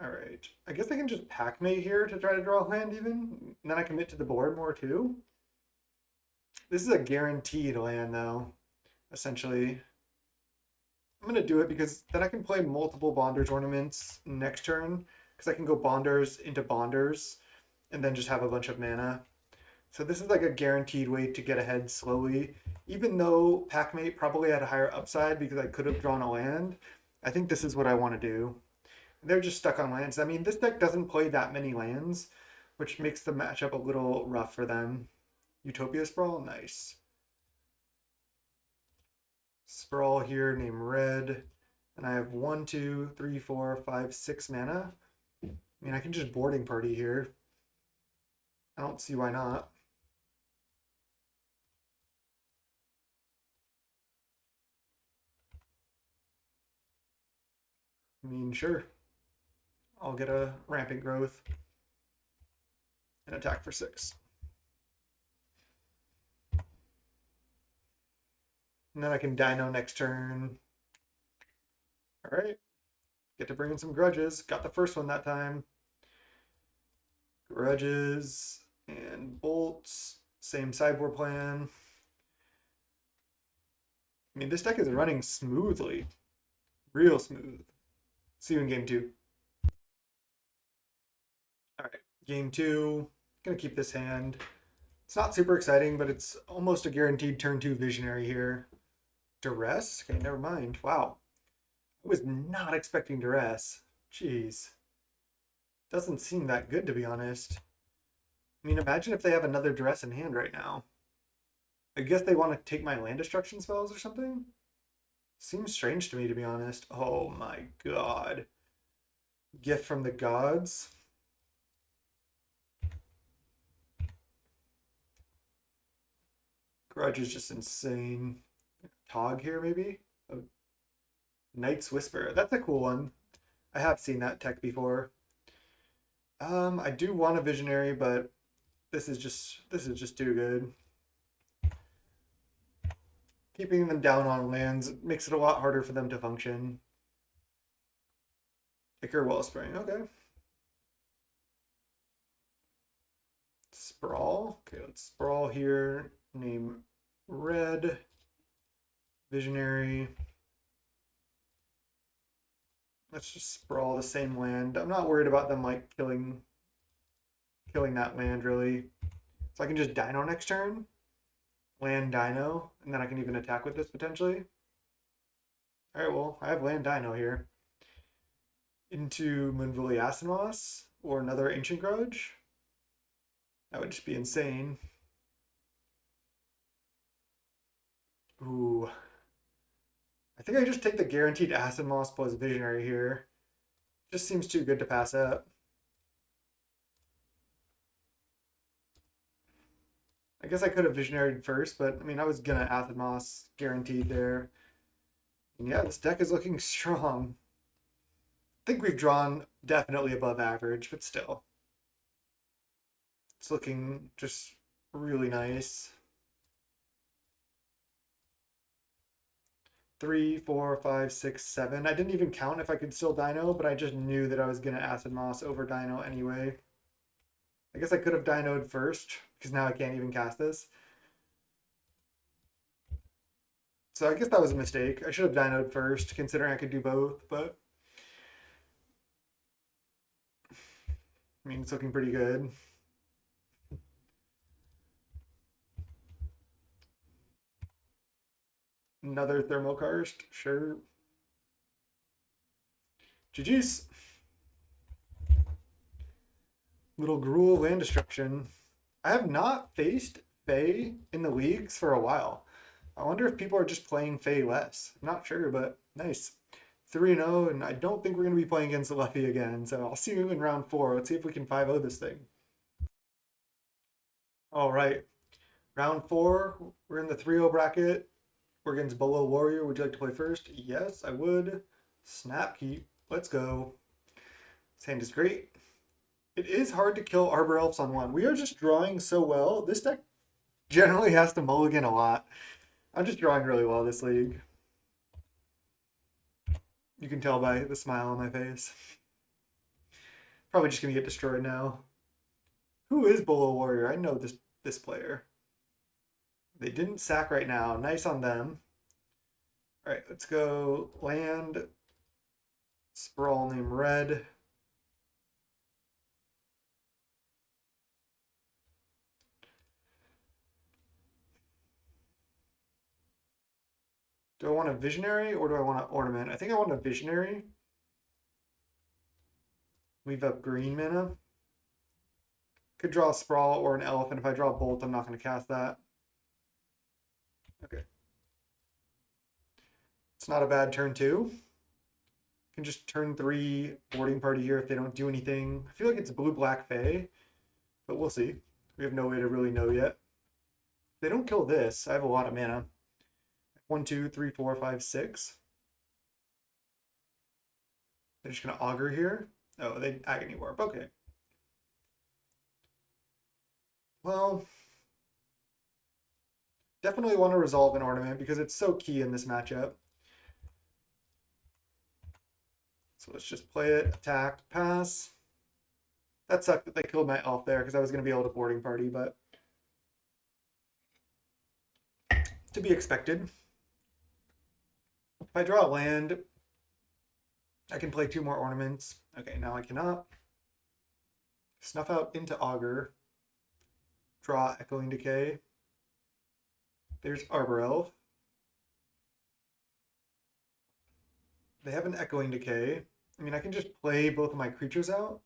All right. I guess I can just Pac-Mate here to try to draw a land even. And then I commit to the board more too. This is a guaranteed land though, essentially. I'm going to do it because then I can play multiple Bonders Ornaments next turn. Because I can go Bonders into Bonders and then just have a bunch of mana. So this is like a guaranteed way to get ahead slowly. Even though Pac-Mate probably had a higher upside because I could have drawn a land, I think this is what I want to do. They're just stuck on lands. I mean, this deck doesn't play that many lands, which makes the matchup a little rough for them. Utopia Sprawl, nice. Sprawl here named Red. And I have 1, 2, 3, 4, 5, 6 mana. I mean, I can just boarding party here. I don't see why not. I mean, sure. I'll get a rampant growth and attack for 6. And then I can dino next turn. All right. Get to bring in some grudges. Got the first one that time. Grudges and bolts. Same sideboard plan. I mean, this deck is running smoothly. Real smooth. See you in game 2. All right, game 2. Gonna keep this hand. It's not super exciting, but it's almost a guaranteed turn 2 visionary here. Duress? Okay, never mind. Wow. I was not expecting duress. Jeez. Doesn't seem that good, to be honest. I mean, imagine if they have another duress in hand right now. I guess they want to take my land destruction spells or something? Seems strange to me, to be honest. Oh my god. Gift from the gods? Grudge is just insane. Tog here, maybe? Oh, Knight's Whisper. That's a cool one. I have seen that tech before. I do want a visionary, but this is just too good. Keeping them down on lands makes it a lot harder for them to function. Ichor Wellspring, okay. Sprawl. Okay, let's sprawl here. Name Red. Visionary. Let's just sprawl the same land. I'm not worried about them like killing that land really. So I can just dino next turn. Land dino, and then I can even attack with this potentially. Alright, well, I have land dino here. Into Moonville Asimos or another Ancient Grudge. That would just be insane. Ooh. I think I just take the guaranteed Acid Moss plus Visionary here. Just seems too good to pass up. I guess I could have Visionaried first, but I mean, I was gonna Acid Moss guaranteed there. And yeah, this deck is looking strong. I think we've drawn definitely above average, but still. It's looking just really nice. 3, 4, 5, 6, 7. I didn't even count if I could still dino, but I just knew that I was going to Acid Moss over dino anyway. I guess I could have dinoed first, because now I can't even cast this. So I guess that was a mistake. I should have dinoed first, considering I could do both, but I mean, it's looking pretty good. Another Thermokarst, sure. GG's. Little Gruul land destruction. I have not faced Fae in the leagues for a while. I wonder if people are just playing Fae less. I'm not sure, but nice. 3-0, and I don't think we're going to be playing against Luffy again, so I'll see you in round 4. Let's see if we can 5-0 this thing. All right. Round 4, we're in the 3-0 bracket. We're against Bolo Warrior. Would you like to play first? Yes, I would. Snap keep. Let's go. This hand is great. It is hard to kill Arbor Elves on 1. We are just drawing so well. This deck generally has to mulligan a lot. I'm just drawing really well this league. You can tell by the smile on my face. Probably just gonna get destroyed now. Who is Bolo Warrior? I know this player. They didn't sack right now. Nice on them. All right, let's go land. Sprawl name Red. Do I want a Visionary or do I want an Ornament? I think I want a Visionary. Leave up green mana. Could draw a Sprawl or an Elf, and if I draw a Bolt, I'm not going to cast that. Okay. It's not a bad turn 2. Can just turn 3 boarding party here if they don't do anything. I feel like it's blue-black Fae, but we'll see. We have no way to really know yet. If they don't kill this, I have a lot of mana. 1, 2, 3, 4, 5, 6. They're just going to Augur here. Oh, they Agony Warp. Okay. Well, definitely want to resolve an ornament because it's so key in this matchup. So let's just play it, attack, pass. That sucked that they killed my elf there because I was going to be able to boarding party, but to be expected. If I draw a land, I can play 2 more ornaments. Okay, now I cannot. Snuff out into Augur. Draw Echoing Decay. There's Arbor Elf. They have an Echoing Decay. I mean, I can just play both of my creatures out.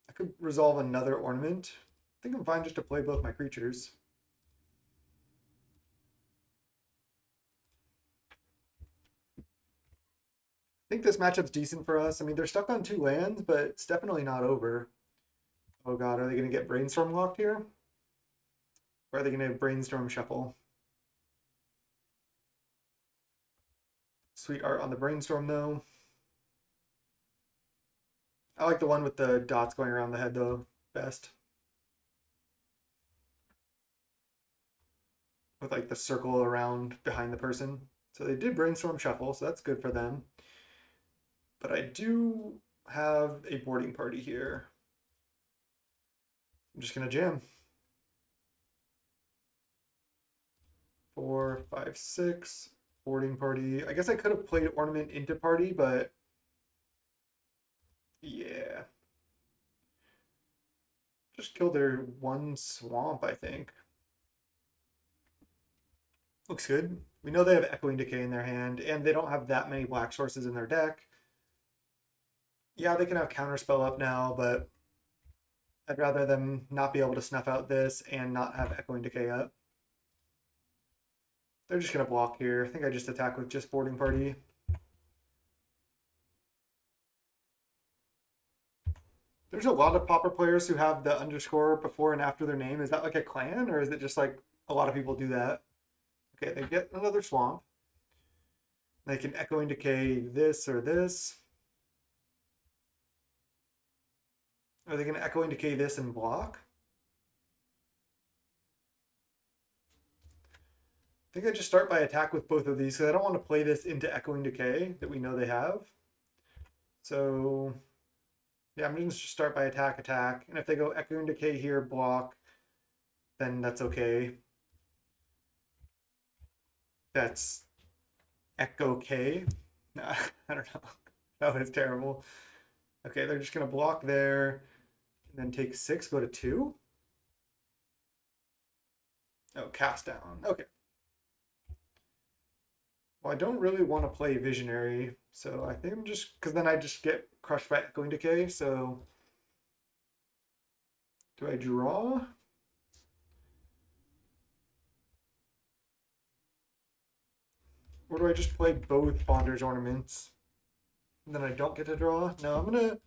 I could resolve another ornament. I think I'm fine just to play both my creatures. I think this matchup's decent for us. I mean, they're stuck on 2 lands, but it's definitely not over. Oh god, are they going to get Brainstorm locked here? Or are they going to Brainstorm Shuffle? Sweet art on the Brainstorm, though. I like the one with the dots going around the head, though, best. With, like, the circle around behind the person. So they did Brainstorm Shuffle, so that's good for them. But I do have a boarding party here. I'm just going to jam. 4, 5, 6. Boarding party. I guess I could have played ornament into party, but yeah. Just kill their 1 swamp, I think. Looks good. We know they have Echoing Decay in their hand, and they don't have that many black sources in their deck. Yeah, they can have Counterspell up now, but I'd rather them not be able to snuff out this and not have Echoing Decay up. They're just going to block here. I think I just attack with just boarding party. There's a lot of Pauper players who have the underscore before and after their name. Is that like a clan, or is it just like a lot of people do that? Okay, they get another swamp. They can Echoing Decay this or this. Are they going to Echoing Decay this and block? I think I just start by attack with both of these because I don't want to play this into Echoing Decay that we know they have. So yeah, I'm going to just start by attack. And if they go Echoing Decay here, block, then that's okay. That's Echo K. I don't know. That was terrible. Okay, they're just going to block there and then take 6, go to 2. Oh, cast down. Okay. Well, I don't really want to play Visionary, so I think I'm just... Because then I just get crushed by Echoing Decay, so... Do I draw? Or do I just play both Bonder's Ornaments? And then I don't get to draw? No, I'm gonna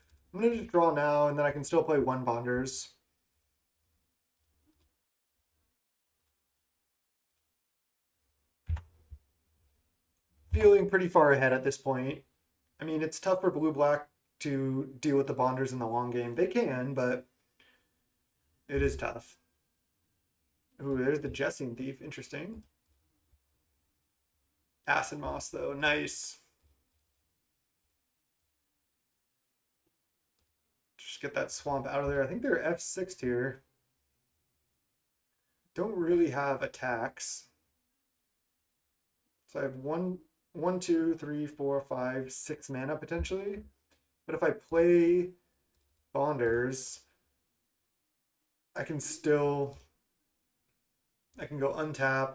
just draw now, and then I can still play 1 Bonders. Feeling pretty far ahead at this point. I mean, it's tough for blue-black to deal with the Bonders in the long game. They can, but it is tough. Ooh, there's the Jessing Thief. Interesting. Acid Moss, though. Nice. Just get that swamp out of there. I think they're F6 here. Don't really have attacks. So I have 1, 2, 3, 4, 5, 6 mana potentially. But if I play Bonders, I can go untap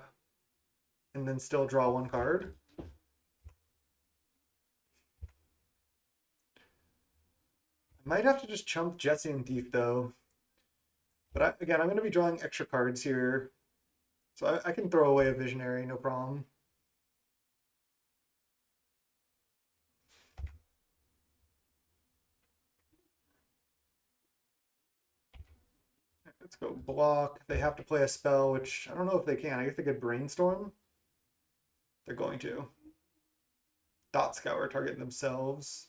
and then still draw 1 card. I Might have to just chump Jesse and Thief though. But again, I'm going to be drawing extra cards here. So I can throw away a Visionary, no problem. Let's go block. They have to play a spell, which I don't know if they can. I guess they could Brainstorm. They're going to. Dot Scour target themselves.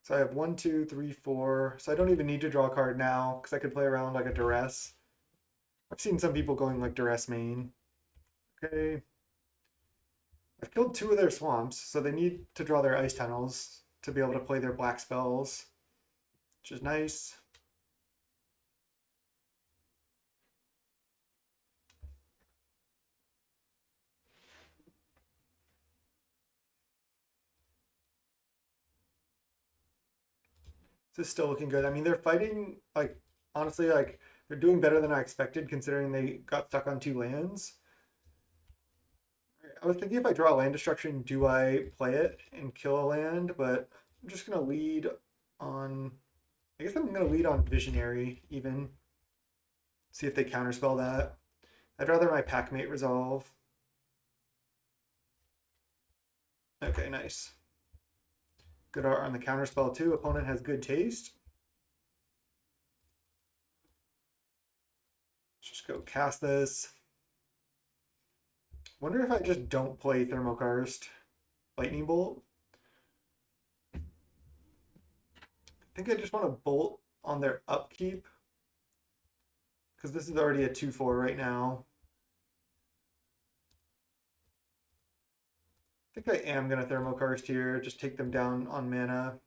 So I have 1, 2, 3, 4. So I don't even need to draw a card now because I could play around like a Duress. I've seen some people going like Duress main. Okay. I've killed 2 of their swamps, so they need to draw their ice tunnels to be able to play their black spells, which is nice. This is still looking good. I mean, they're fighting, like, honestly, like, they're doing better than I expected considering they got stuck on 2 lands. I was thinking if I draw a land destruction, do I play it and kill a land? But I'm just going to lead on, I guess I'm going to lead on Visionary even. See if they counterspell that. I'd rather my Packmate resolve. Okay, nice. Good art on the counterspell too. Opponent has good taste. Let's just go cast this. Wonder if I just don't play Thermokarst Lightning Bolt. I think I just want to bolt on their upkeep because this is already a 2/4 right now. I think I am going to Thermokarst here, just take them down on mana.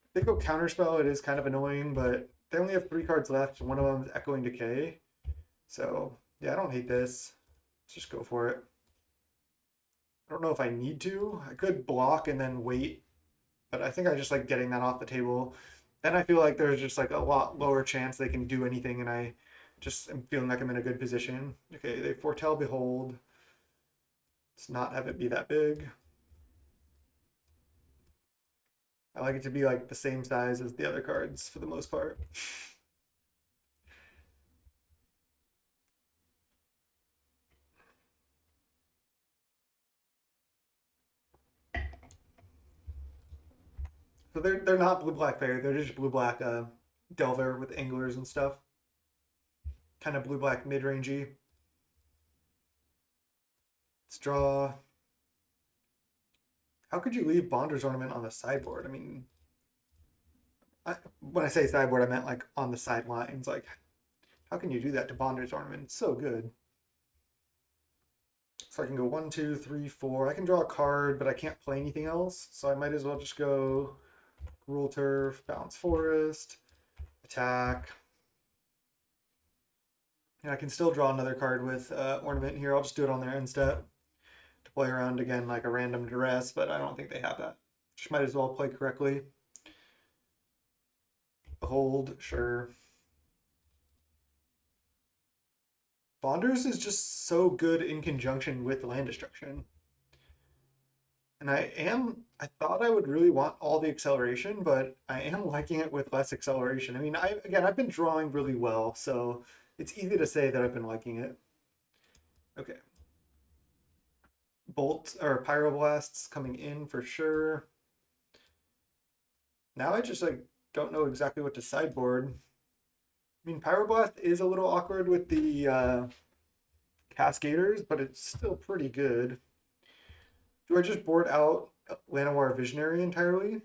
If they go Counterspell, it is kind of annoying, but they only have 3 cards left. One of them is Echoing Decay. So, yeah, I don't hate this. Let's just go for it. I don't know if I need to. I could block and then wait, but I think I just like getting that off the table. Then I feel like there's just like a lot lower chance they can do anything, and I just am feeling like I'm in a good position. Okay, they Foretell Behold. Let's not have it be that big. I like it to be like the same size as the other cards for the most part. So they're not blue black fairy. They're just blue black delver with anglers and stuff. Kind of blue black mid rangey. Let's draw. How could you leave Bonder's Ornament on the sideboard? I mean, when I say sideboard, I meant like on the sidelines. Like, how can you do that to Bonder's Ornament? It's so good. So I can go 1, 2, 3, 4. I can draw a card, but I can't play anything else. So I might as well just go Gruul Turf, Bounce Forest, attack. And I can still draw another card with Ornament here. I'll just do it on their end step to play around again like a random Duress, but I don't think they have that. Just might as well play correctly. Behold, sure. Bonders is just so good in conjunction with land destruction. And I thought I would really want all the acceleration, but I am liking it with less acceleration. I mean, I've been drawing really well, so it's easy to say that I've been liking it. Okay. Bolt or Pyroblasts coming in for sure. Now I just like don't know exactly what to sideboard. I mean, Pyroblast is a little awkward with the Cascaders, but it's still pretty good. Do I just board out Llanowar Visionary entirely?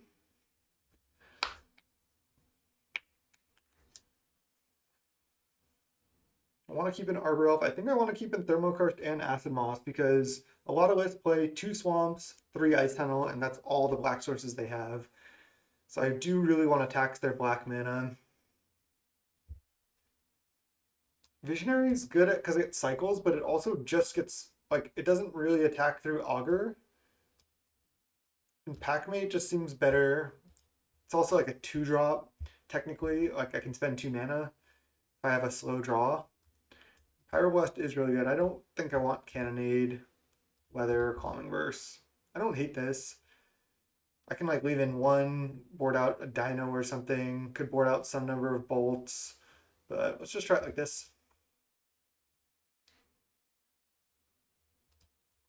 I want to keep an Arbor Elf. I think I want to keep in Thermokarst and Acid Moss because a lot of lists play 2 Swamps, 3 Ice Tunnel, and that's all the black sources they have. So I do really want to tax their black mana. Visionary is good at because it cycles, but it also just gets like it doesn't really attack through Augur. And Packmate just seems better. It's also like a 2-drop, technically. Like I can spend 2 mana if I have a slow draw. Pyroblast is really good. I don't think I want Cannonade, Weather, or Calming Verse. I don't hate this. I can like leave in one, board out a dino or something, could board out some number of bolts, but let's just try it like this.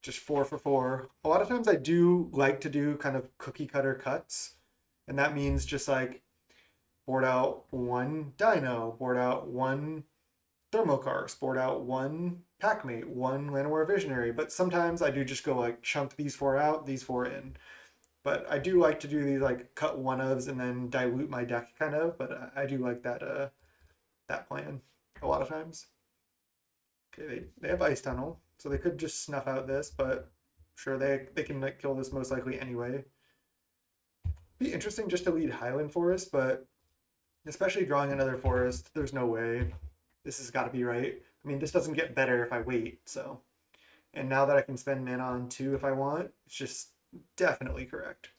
Just 4 for 4. A lot of times I do like to do kind of cookie cutter cuts, and that means just like board out one dino, board out one thermokarst, board out one packmate, one Llanowar visionary. But sometimes I do just go like chunk these four out, these four in. But I do like to do these like cut one ofs and then dilute my deck kind of. But I do like that plan a lot of times. Okay, they have ice tunnel, so they could just snuff out this, but sure they can like kill this most likely anyway. Be interesting just to lead Highland Forest, but especially drawing another forest, there's no way. This has got to be right. I mean, this doesn't get better if I wait, so. And now that I can spend mana on two if I want, it's just definitely correct.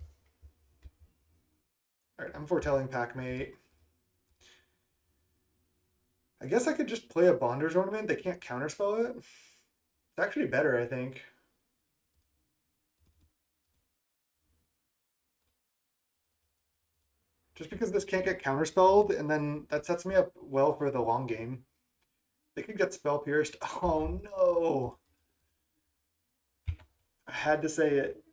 All right, I'm foretelling Packmate. I guess I could just play a Bonder's Ornament. They can't counterspell it. It's actually better, I think. Just because this can't get counterspelled, and then that sets me up well for the long game. They could get spell pierced. Oh no! I had to say it.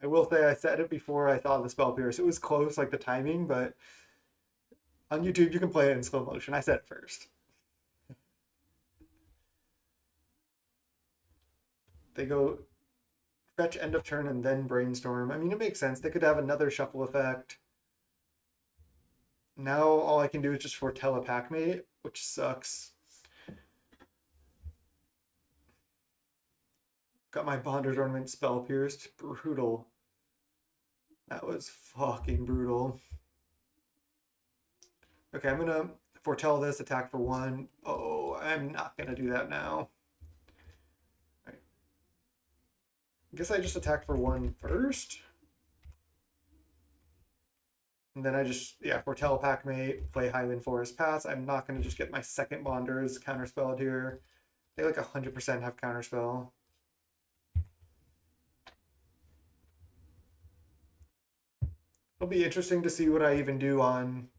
I will say I said it before I thought of the spell pierce. It was close, like the timing, but on YouTube you can play it in slow motion. I said it first. They go fetch end of turn and then brainstorm. I mean, it makes sense. They could have another shuffle effect. Now all I can do is just foretell a packmate, which sucks. Got my Bonder's Ornament spell pierced. Brutal. That was fucking brutal. Okay, I'm gonna foretell this attack for one. Oh, I'm not gonna do that now. Right. I guess I just attack for one first. And then I just, yeah, foretell packmate, play Highland Forest pass. I'm not gonna just get my second Bonders counterspelled here. They like 100% have counterspell. It'll be interesting to see what I even do on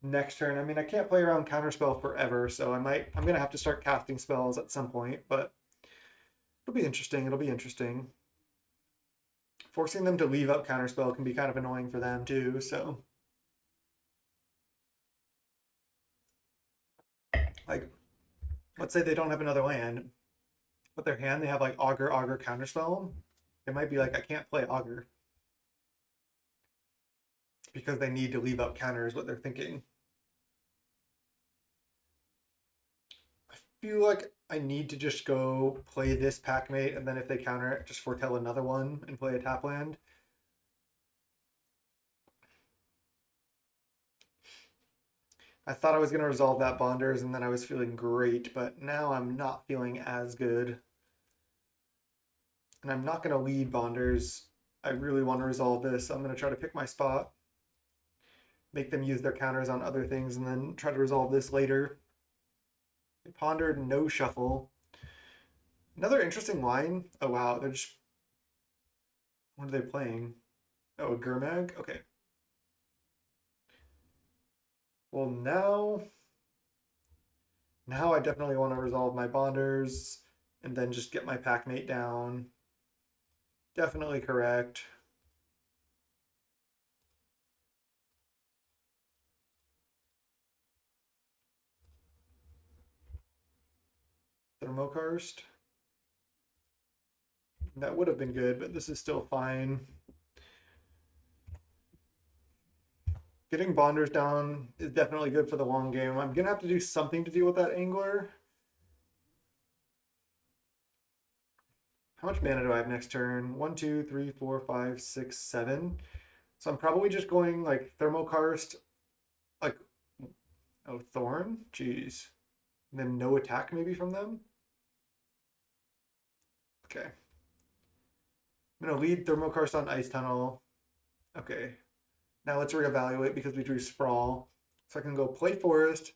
next turn. I mean, I can't play around counterspell forever, so I'm gonna have to start casting spells at some point, but it'll be interesting. It'll be interesting. Forcing them to leave up counterspell can be kind of annoying for them too, so like let's say they don't have another land, but their hand they have like augur counterspell. It might be like I can't play augur because they need to leave up counters what they're thinking. I feel like I need to just go play this packmate, and then if they counter it, just foretell another one and play a tap land. I thought I was going to resolve that Bonders, and then I was feeling great, but now I'm not feeling as good. And I'm not going to lead Bonders. I really want to resolve this. I'm going to try to pick my spot, make them use their counters on other things, and then try to resolve this later. They pondered no shuffle. Another interesting line. Oh wow, they're just. What are they playing? Oh, a Gurmag? Okay. Well, now I definitely want to resolve my Bonders and then just get my packmate down. Definitely correct. Thermokarst. That would have been good, but this is still fine. Getting Bonders down is definitely good for the long game. I'm gonna have to do something to deal with that Angler. How much mana do I have next turn? 1, 2, 3, 4, 5, 6, 7. So I'm probably just going like Thermokarst, like, oh, Thorn? Jeez. And then no attack maybe from them? Okay. I'm gonna lead Thermokarst on Ice Tunnel. Okay. Now let's reevaluate because we drew Sprawl. So I can go play Forest,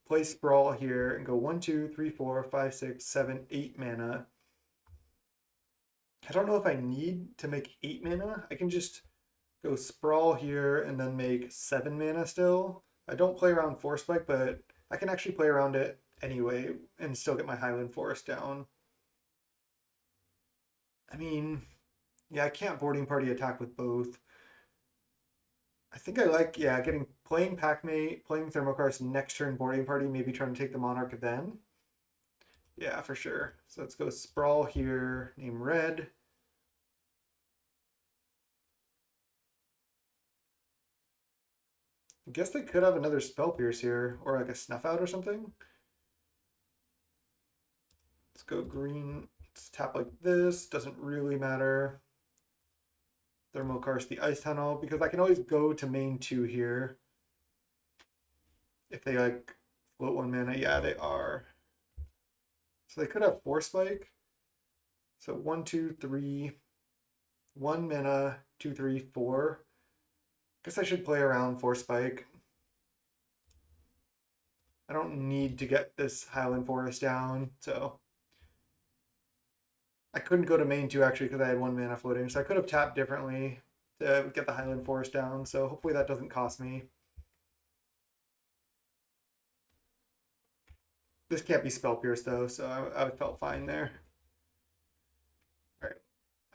play Sprawl here, and go 1, 2, 3, 4, 5, 6, 7, 8 mana. I don't know if I need to make 8 mana. I can just go Sprawl here and then make 7 mana still. I don't play around Force Spike, but I can actually play around it anyway and still get my Highland Forest down. I mean, yeah, I can't boarding party attack with both. I think I like, yeah, getting playing Packmate, playing Thermokarst next turn boarding party, maybe trying to take the Monarch then. Yeah, for sure. So let's go Sprawl here, name red. I guess they could have another Spell Pierce here, or like a Snuff Out or something. Let's go green. Let's tap like this. Doesn't really matter. Thermokarst the Ice Tunnel, because I can always go to main 2 here. If they like float 1 mana, yeah, they are. So they could have Force Spike. So 1, 2, 3, 1 mana, 2, 3, 4. Guess I should play around Force Spike. I don't need to get this Highland Forest down, so I couldn't go to main 2 actually because I had 1 mana floating, so I could have tapped differently to get the Highland Forest down, so hopefully that doesn't cost me. This can't be Spell Pierce though, so I felt fine there. All right,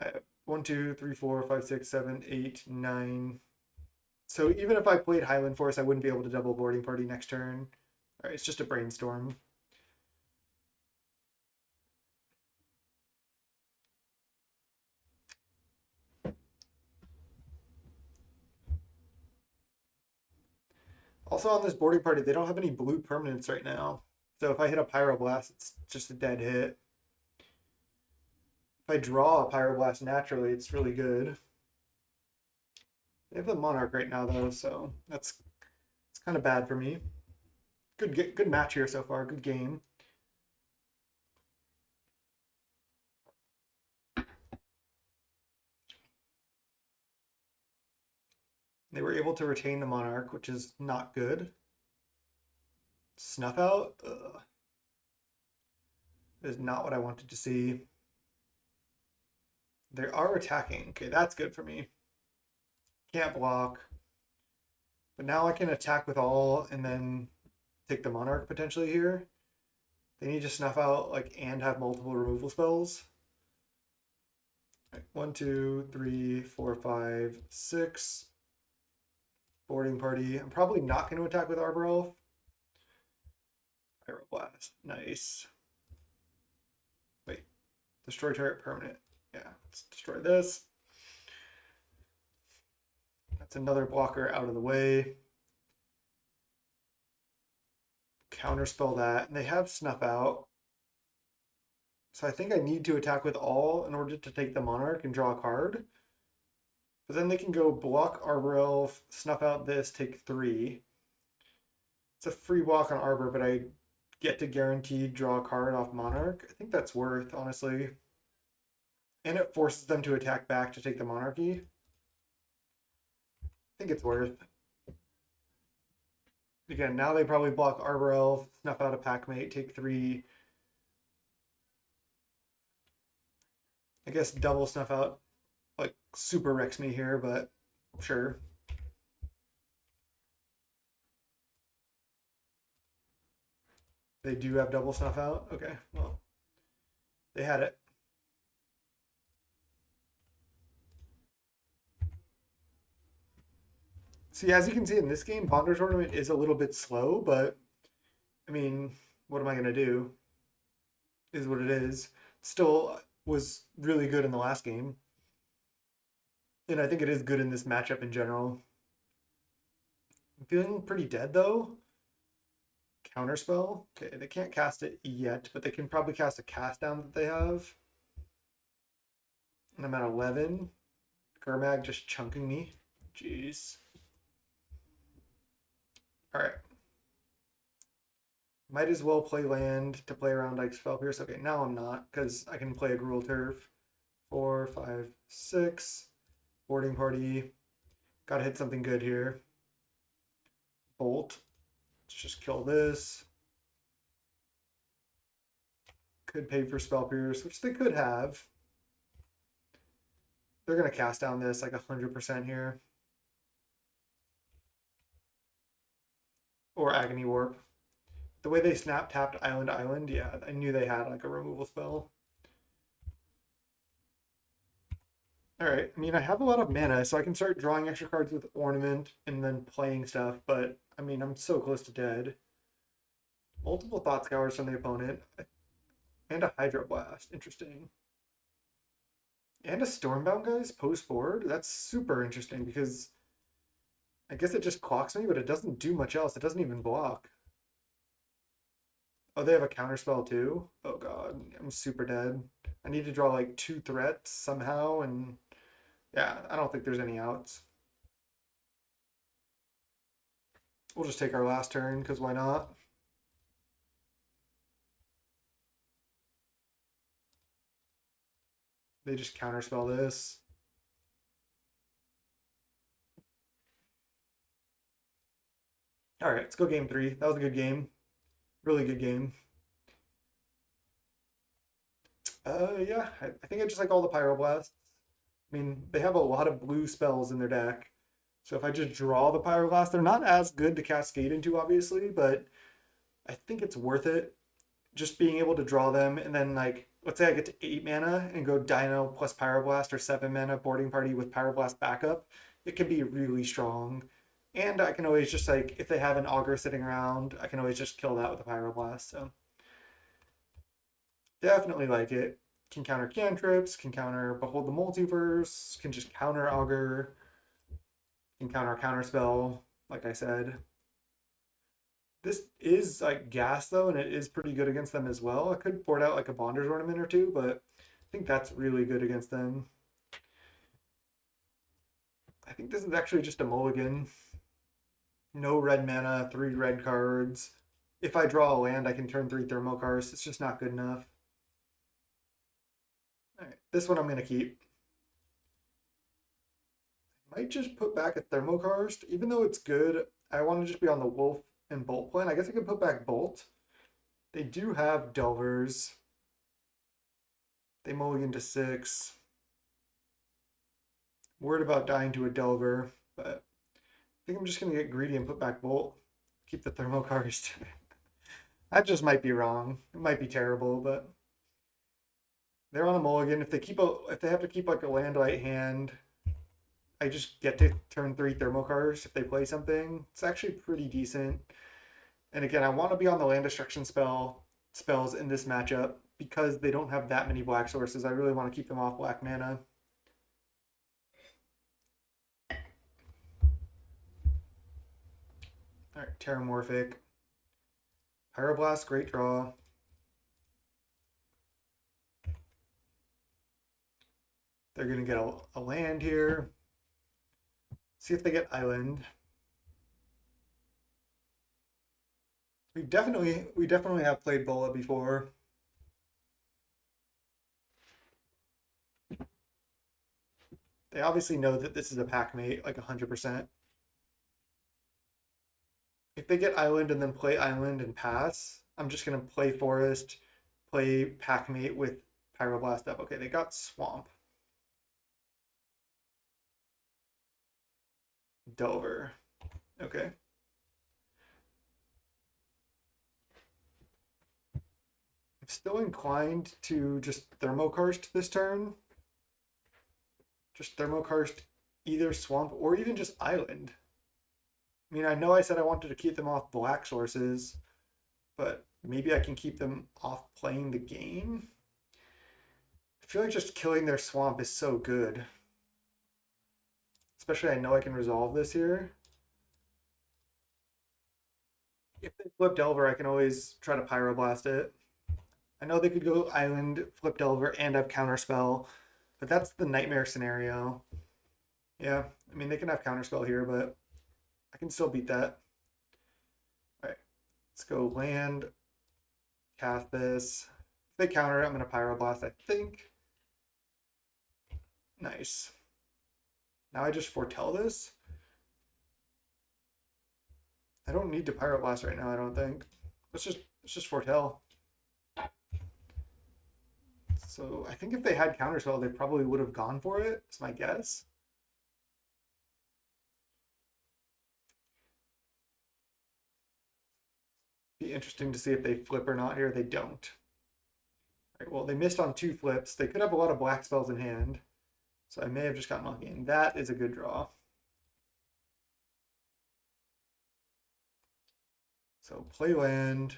I have 1, 2, 3, 4, 5, 6, 7, 8, 9. So even if I played Highland Forest, I wouldn't be able to double boarding party next turn. All right, it's just a brainstorm. Also on this boarding party, they don't have any blue permanents right now. So if I hit a Pyroblast, it's just a dead hit. If I draw a Pyroblast naturally, it's really good. They have the Monarch right now though, so it's kind of bad for me. Good match here so far. Good game. They were able to retain the Monarch, which is not good. Snuff out? Ugh. Is not what I wanted to see. They are attacking. Okay, that's good for me. Can't block. But now I can attack with all and then take the Monarch potentially here. They need to snuff out like and have multiple removal spells. Right, 1, 2, 3, 4, 5, 6. Boarding party. I'm probably not going to attack with Arbor Elf. Pyroblast. Nice. Wait. Destroy turret permanent. Yeah, let's destroy this. That's another blocker out of the way. Counterspell that. And they have Snuff Out. So I think I need to attack with all in order to take the Monarch and draw a card. But then they can go block Arbor Elf, snuff out this, take 3. It's a free walk on Arbor, but I get to guaranteed draw a card off Monarch. I think that's worth, honestly. And it forces them to attack back to take the Monarchy. I think it's worth. Again, now they probably block Arbor Elf, snuff out a Packmate, take 3. I guess double snuff out like super wrecks me here, but sure. They do have double snuff out? Okay, well, they had it. See, as you can see in this game, Bonder Tournament is a little bit slow, but I mean, what am I going to do? Is what it is. Still was really good in the last game. And I think it is good in this matchup in general. I'm feeling pretty dead though. Counterspell. Okay, they can't cast it yet, but they can probably cast a cast down that they have. And I'm at 11. Gurmag just chunking me. Jeez. All right. Might as well play land to play around like Spell Pierce. Okay, now I'm not because I can play a Gruul Turf. 4, 5, 6. Boarding party. Gotta hit something good here. Bolt. Let's just kill this. Could pay for Spell Pierce, which they could have. They're gonna cast down this like 100% here. Or Agony Warp. The way they snap tapped Island Island, yeah, I knew they had like a removal spell. All right, I mean, I have a lot of mana, so I can start drawing extra cards with Ornament and then playing stuff, but I mean, I'm so close to dead. Multiple Thought Scours from the opponent, and a Hydro Blast. Interesting. And a Stormbound, guys, post board. That's super interesting because I guess it just clocks me, but it doesn't do much else. It doesn't even block. Oh, they have a counterspell too? Oh god, I'm super dead. I need to draw like 2 threats somehow, and yeah, I don't think there's any outs. We'll just take our last turn, because why not? They just counterspell this. All right, let's go game 3. That was a good game. Really good game. Yeah, I think I just like all the Pyroblasts. I mean, they have a lot of blue spells in their deck. So if I just draw the Pyroblast, they're not as good to cascade into, obviously, but I think it's worth it. Just being able to draw them, and then like, let's say I get to 8 mana and go Dino plus Pyroblast, or 7 mana Boarding Party with Pyroblast backup, it can be really strong. And I can always just like, if they have an Augur sitting around, I can always just kill that with a Pyroblast. So definitely like it. Can counter cantrips, can counter Behold the Multiverse, can just counter Augur, can counter Counterspell, like I said. This is like gas though, and it is pretty good against them as well. I could board out like a Bonder's Ornament or two, but I think that's really good against them. I think this is actually just a mulligan. No red mana, 3 red cards. If I draw a land, I can turn 3 Thermokarst. It's just not good enough. All right, this one I'm going to keep. Might just put back a Thermokarst. Even though it's good, I want to just be on the Wolf and Bolt plan. I guess I could put back Bolt. They do have Delvers. They mulligan to 6. Worried about dying to a Delver, but I think I'm just going to get greedy and put back Bolt. Keep the Thermokarst. That just might be wrong. It might be terrible, but they're on a mulligan. If they have to keep like a landlight hand, I just get to turn 3 Thermokarst if they play something. It's actually pretty decent. And again, I want to be on the land destruction spells in this matchup because they don't have that many black sources. I really want to keep them off black mana. All right, Terramorphic. Pyroblast, great draw. They're going to get a land here. See if they get island. We definitely have played Bola before. They obviously know that this is a pack mate, like 100%. If they get island and then play island and pass, I'm just gonna play forest, play pack mate with pyroblast up. Okay, they got swamp. Delver. Okay. I'm still inclined to just Thermokarst this turn. Just Thermokarst either swamp or even just island. I mean, I know I said I wanted to keep them off black sources, but maybe I can keep them off playing the game. I feel like just killing their swamp is so good. Especially I know I can resolve this here. If they flip Delver, I can always try to Pyroblast it. I know they could go Island, flip Delver, and have Counterspell, but that's the nightmare scenario. Yeah, I mean, they can have Counterspell here, but I can still beat that. All right, let's go land, cast this. If they counter it, I'm going to Pyroblast, I think. Nice. Now I just foretell this. I don't need to Pyroblast right now, I don't think. Let's just foretell. So I think if they had counterspell, they probably would have gone for it. It's my guess. Be interesting to see if they flip or not here. They don't. All right, well, they missed on 2 flips. They could have a lot of black spells in hand. So I may have just gotten lucky. And that is a good draw. So play land.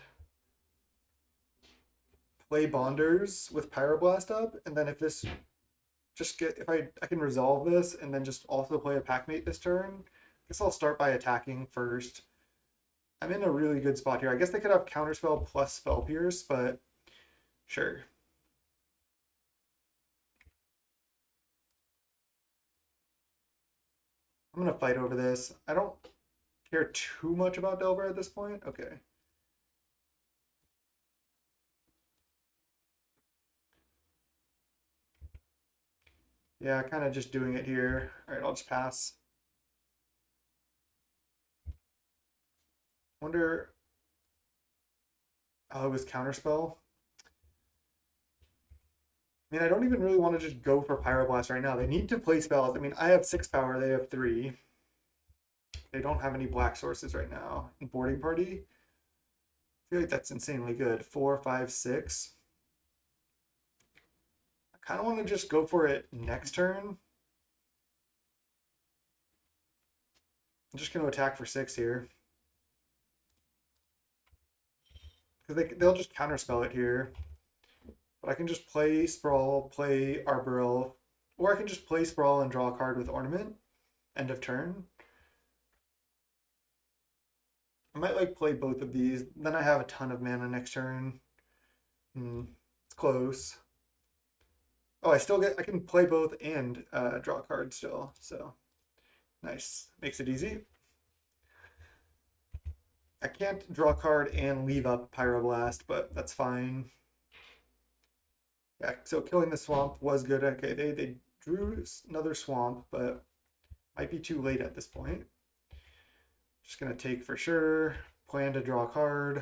Play Bonders with Pyroblast up. And then if this just get, if I can resolve this and then just also play a Packmate this turn, I guess I'll start by attacking first. I'm in a really good spot here. I guess they could have Counterspell plus Spell Pierce, but sure. I'm going to fight over this. I don't care too much about Delver at this point. Okay. Yeah, kind of just doing it here. All right, I'll just pass. Wonder. Oh, it was Counterspell. I mean, I don't even really want to just go for Pyroblast right now. They need to play spells. I mean, I have 6 power, they have 3. They don't have any black sources right now. In Boarding Party, I feel like that's insanely good. 4, 5, 6. I kind of want to just go for it next turn. I'm just going to attack for 6 here. Because they'll just counterspell it here. But I can just play Sprawl, play Arbor Elf, or I can just play Sprawl and draw a card with Ornament. End of turn. I might like play both of these. Then I have a ton of mana next turn. It's close. Oh, I can play both and draw a card still. So nice. Makes it easy. I can't draw a card and leave up Pyroblast, but that's fine. Yeah, so killing the swamp was good. Okay, they drew another swamp, but might be too late at this point. Just gonna take for sure. Plan to draw a card.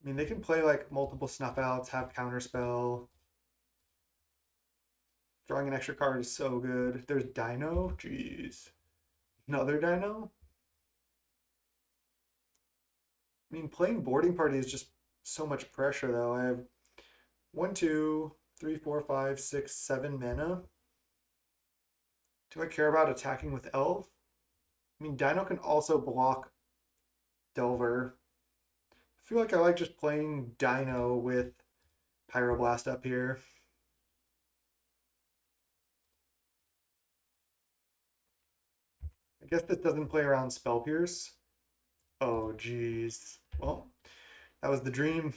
I mean, they can play like multiple snuff outs, have counterspell. Drawing an extra card is so good. There's Dino. Jeez. Another Dino? I mean, playing Boarding Party is just so much pressure, though. I have 1, 2, 3, 4, 5, 6, 7 mana. Do I care about attacking with Elf? I mean, Dino can also block Delver. I feel like I like just playing Dino with Pyroblast up here. I guess this doesn't play around Spell Pierce. Oh, geez. Well, that was the dream.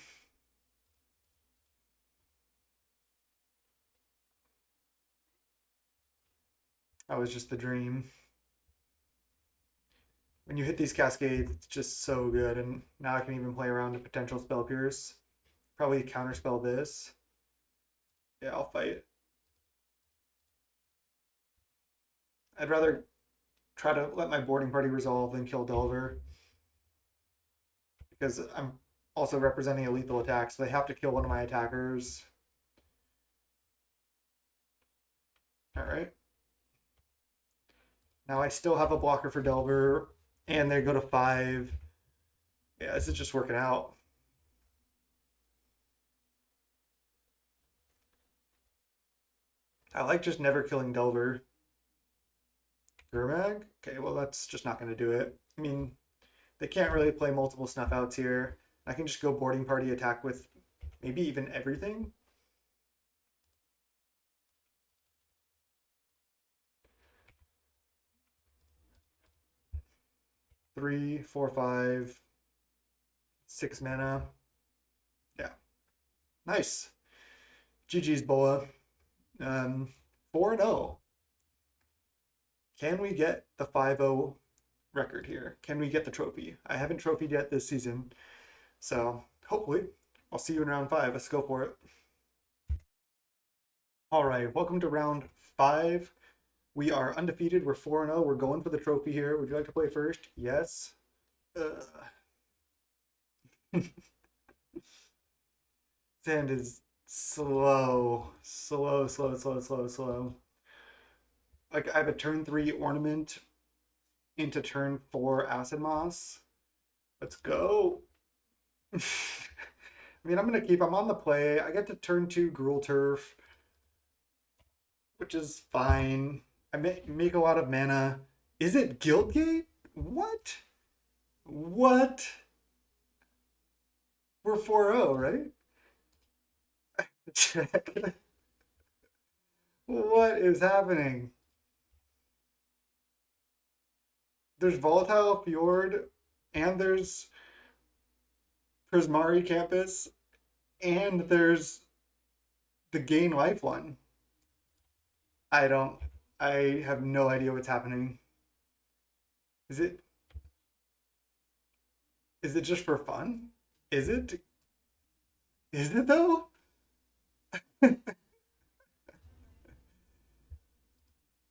That was just the dream. When you hit these cascades, it's just so good. And now I can even play around a potential Spell Pierce. Probably counterspell this. Yeah, I'll fight. I'd rather try to let my Boarding Party resolve than kill Delver. Because I'm also representing a lethal attack, so they have to kill one of my attackers. Alright. Now I still have a blocker for Delver, and they go to 5. Yeah, this is just working out. I like just never killing Delver. Gurmag? Okay, well that's just not going to do it. I mean, they can't really play multiple snuff outs here. I can just go Boarding Party attack with maybe even everything. Three, four, 5, 6 mana. Yeah. Nice. GG's Boa. 4-0. Can we get the 5-0 record here? Can we get the trophy? I haven't trophied yet this season. So hopefully I'll see you in round 5. Let's go for it. All right, welcome to round 5. We are undefeated. We're 4-0. We're going for the trophy here. Would you like to play first? Yes. Sand is slow, slow, slow, slow, slow, slow. Like I have a turn three ornament into turn four acid moss. Let's go. I mean, I'm gonna keep. I'm on the play. I get to turn two Gruul turf, which is fine. I make a lot of mana. Is it Guildgate? What? What? We're 4-0, right? Check. What is happening? There's Volatile Fjord, and there's Prismari Campus, and there's the Gain Life one. I don't. I have no idea what's happening. Is it? Is it just for fun? Is it? Is it though?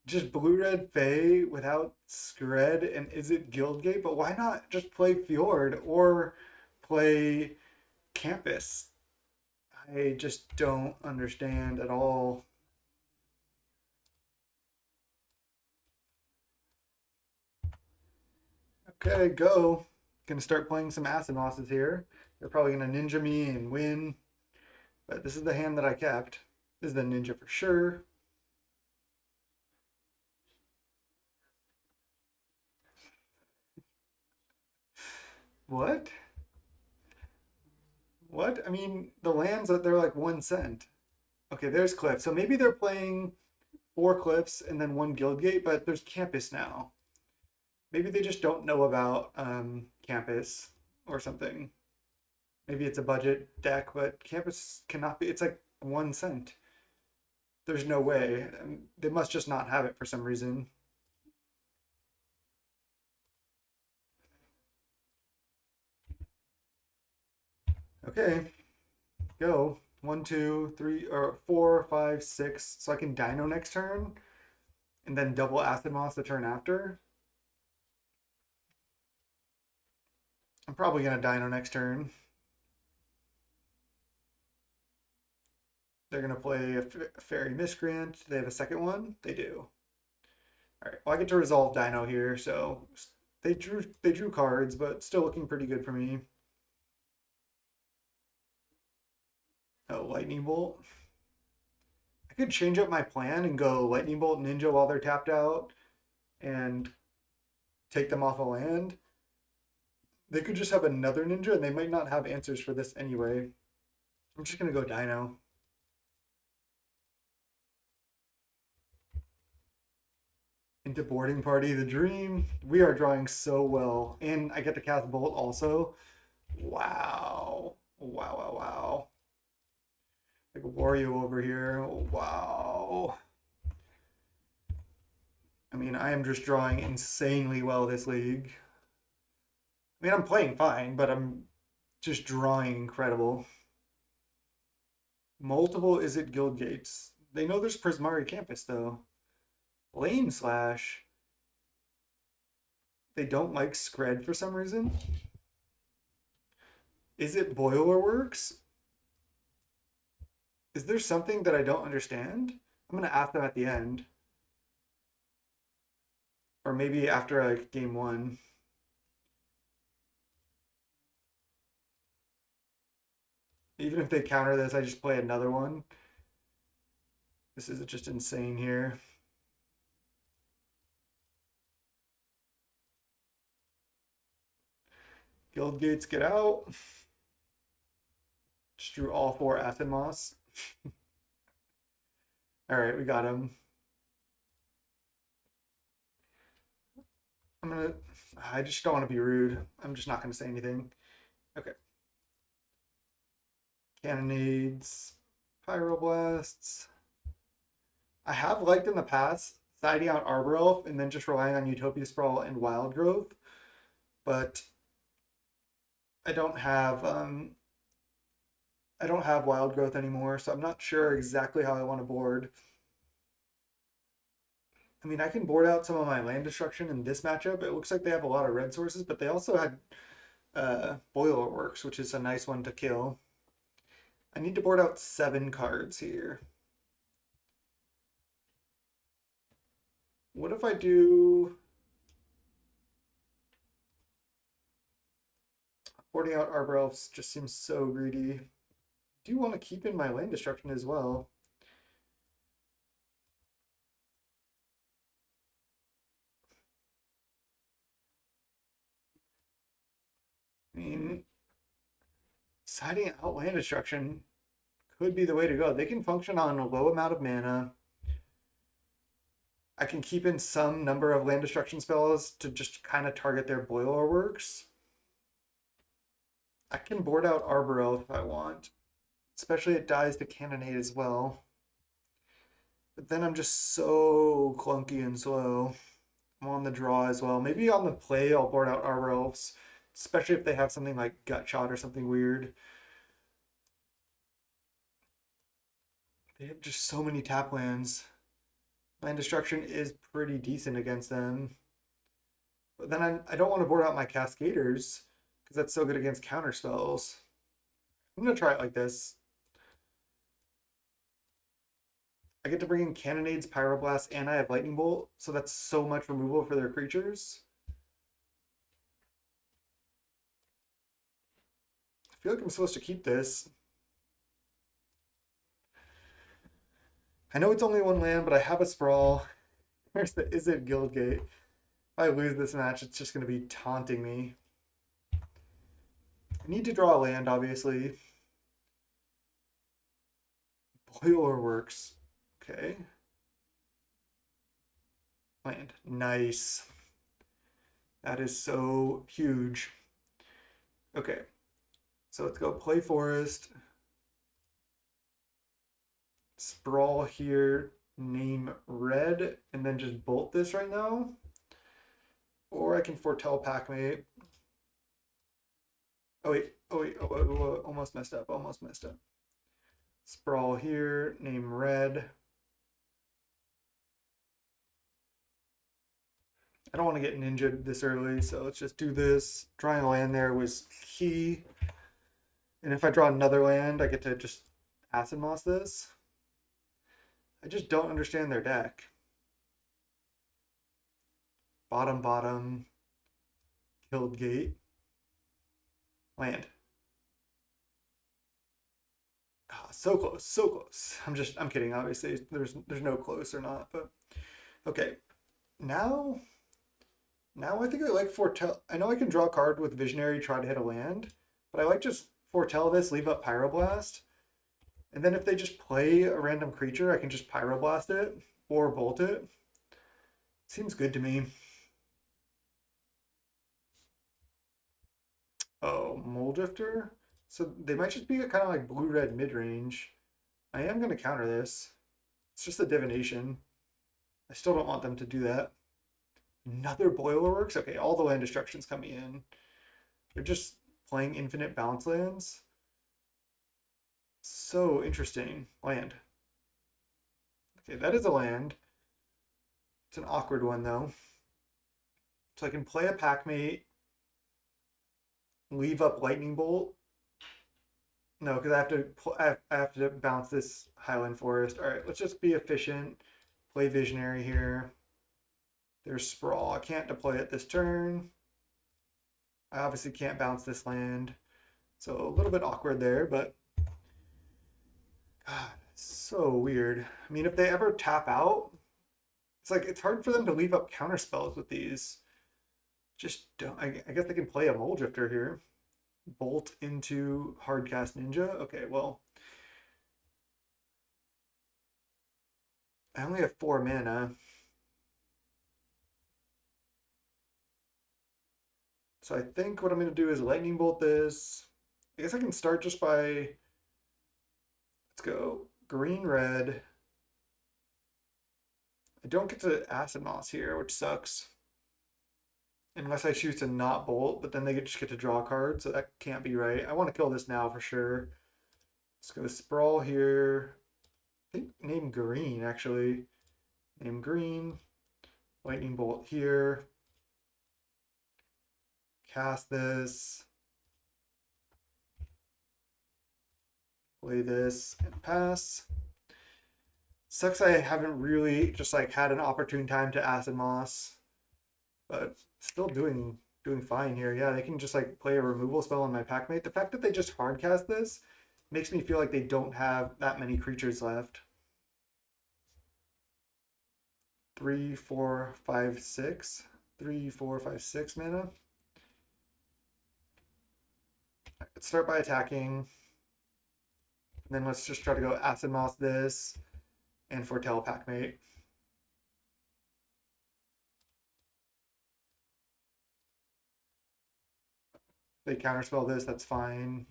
Just blue red Fae without Skred, and is it Guildgate? But why not just play Fjord or play Campus? I just don't understand at all. Okay, go. Gonna start playing some acid mosses here. They're probably gonna ninja me and win, but this is the hand that I kept. This is the ninja for sure. What? What? I mean, the lands that they're like 1 cent. Okay, there's Cliff. So maybe they're playing four Cliffs and then one Guildgate, but there's Campus now. Maybe they just don't know about Campus or something. Maybe it's a budget deck, but Campus cannot be. It's like 1 cent. There's no way. They must just not have it for some reason. Okay, go. One, two, three, or four, five, six. So I can Dino next turn, and then double Acid Moss the turn after. I'm probably gonna Dino next turn. They're gonna play a Fairy Miscreant. They have a second one. They do. All right. Well, I get to resolve Dino here, so they drew cards, but still looking pretty good for me. Oh, Lightning Bolt. I could change up my plan and go Lightning Bolt Ninja while they're tapped out and take them off a land. They could just have another ninja and they might not have answers for this anyway. I'm just gonna go Dino. Into boarding party, the dream. We are drawing so well. And I get to cast Bolt also. Wow. Wow, wow, wow. Like Wario over here. Wow. I mean, I am just drawing insanely well this league. I mean, I'm playing fine, but I'm just drawing incredible. Multiple is it guild gates? They know there's Prismari Campus though. Flame Slash. They don't like Scred for some reason. Is it Boiler Works? Is there something that I don't understand? I'm gonna ask them at the end. Or maybe after like game one. Even if they counter this, I just play another one. This is just insane here. Guild gates get out. Just drew all four Acid Moss. All right, we got him. I'm gonna. I just don't want to be rude. I'm just not gonna say anything. Okay. Cannonades, Pyroblasts. I have liked in the past siding out Arbor Elf and then just relying on Utopia Sprawl and Wild Growth, but I don't have Wild Growth anymore, so I'm not sure exactly how I want to board. I mean, I can board out some of my land destruction in this matchup. It looks like they have a lot of red sources, but they also had Boiler Works, which is a nice one to kill. I need to board out 7 cards here. What if I do... Boarding out Arbor Elves just seems so greedy. I do want to keep in my land destruction as well. I mean, siding out land destruction could be the way to go. They can function on a low amount of mana. I can keep in some number of land destruction spells to just kind of target their boiler works. I can board out Arbor Elf if I want. Especially it dies to Cannonade as well. But then I'm just so clunky and slow. I'm on the draw as well. Maybe on the play I'll board out Arbor Elves. Especially if they have something like Gut Shot or something weird. They have just so many tap lands. Land destruction is pretty decent against them. But then I don't want to board out my Cascaders because that's so good against counter spells. I'm going to try it like this. I get to bring in Cannonades, Pyroblast, and I have Lightning Bolt, so that's so much removal for their creatures. I feel like I'm supposed to keep this. I know it's only 1 land, but I have a Sprawl. Where's the Izzet Guildgate? If I lose this match, it's just going to be taunting me. I need to draw a land, obviously. Boiler Works. Okay. Land. Nice. That is so huge. Okay. So let's go play Forest. Sprawl here. Name Red. And then just bolt this right now. Or I can foretell Packmate. Oh wait. Oh wait. Oh, almost messed up. Almost messed up. Sprawl here. Name Red. I don't want to get ninja'd this early, so let's just do this. Drawing a land there was key. And if I draw another land, I get to just Acid Moss this. I just don't understand their deck. Bottom, killed gate. Land. Ah, so close, so close. I'm kidding, obviously. There's no close or not, but okay. Now I think I like foretell. I know I can draw a card with Visionary, try to hit a land, but I like just foretell this, leave up Pyroblast. And then if they just play a random creature, I can just Pyroblast it or bolt it. Seems good to me. Oh, Moldrifter? So they might just be kind of like blue-red mid-range. I am going to counter this. It's just a divination. I still don't want them to do that. Another Boilerworks? Okay, all the land destruction's coming in. They're just playing infinite bounce lands. So interesting. Land. Okay, that is a land. It's an awkward one, though. So I can play a Packmate, leave up Lightning Bolt. No, because I have to bounce this Highland Forest. All right, let's just be efficient. Play Visionary here. There's Sprawl. I can't deploy it this turn. I obviously can't bounce this land. So a little bit awkward there, but God, so weird. I mean, if they ever tap out, it's like it's hard for them to leave up counter spells with these. Just don't. I guess they can play a Mole Drifter here. Bolt into Hardcast Ninja. Okay, well, I only have 4 mana. So I think what I'm going to do is Lightning Bolt this. I guess I can start just by, let's go green, red. I don't get to Acid Moss here, which sucks. Unless I choose to not bolt, but then they just get to draw a card, so that can't be right. I want to kill this now for sure. Let's go Sprawl here. I think name green, actually. Name green. Lightning Bolt here. Cast this. Play this and pass. Sucks I haven't really just like had an opportune time to acid moss, but still doing fine here. Yeah, they can just like play a removal spell on my packmate. The fact that they just hardcast this makes me feel like they don't have that many creatures left. 3, 4, 5, 6. 3, 4, 5, 6 mana. Let's start by attacking. And then let's just try to go acid moss this and foretell packmate. They counterspell this, that's fine.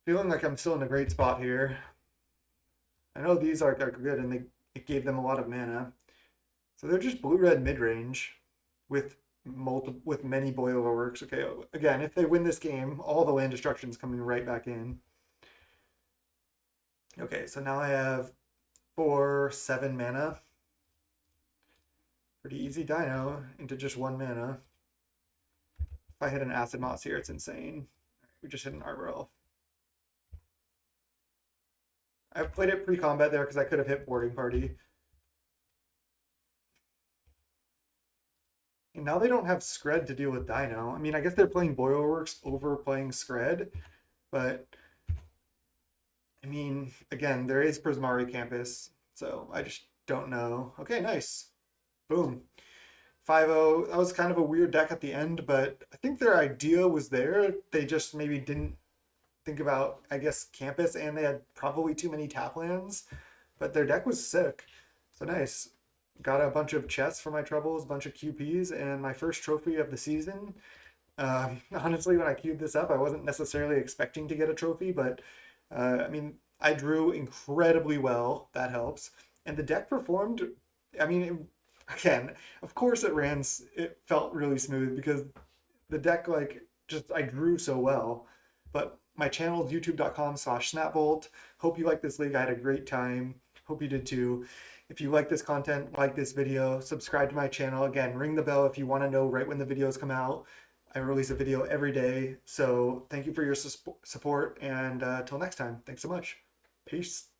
Feeling like I'm still in a great spot here. I know these are good and it gave them a lot of mana. So they're just blue-red mid-range with with many boiler works. Okay, again, if they win this game, all the land destruction is coming right back in. Okay, so now I have 4, 7 mana. Pretty easy dino into just 1 mana. If I hit an acid moss here, it's insane. We just hit an arbor elf. I played it pre-combat there because I could have hit boarding party. And now they don't have Scred to deal with Dino. I mean, I guess they're playing Boilerworks over playing Scred, but I mean, again, there is Prismari Campus, so I just don't know. Okay, nice. Boom. 5-0. That was kind of a weird deck at the end, but I think their idea was there. They just maybe didn't think about, I guess, Campus, and they had probably too many tap lands, but their deck was sick. So nice. Got a bunch of chests for my troubles, a bunch of QPs, and my first trophy of the season. Honestly, when I queued this up, I wasn't necessarily expecting to get a trophy, but I mean, I drew incredibly well. That helps. And the deck performed, I mean, again, of course it felt really smooth because the deck, like, just, I drew so well. But my channel is youtube.com/snapbolt. Hope you like this league. I had a great time. Hope you did too. If you like this content, like this video, subscribe to my channel. Again, ring the bell if you want to know right when the videos come out. I release a video every day. So thank you for your support. And till next time, thanks so much. Peace.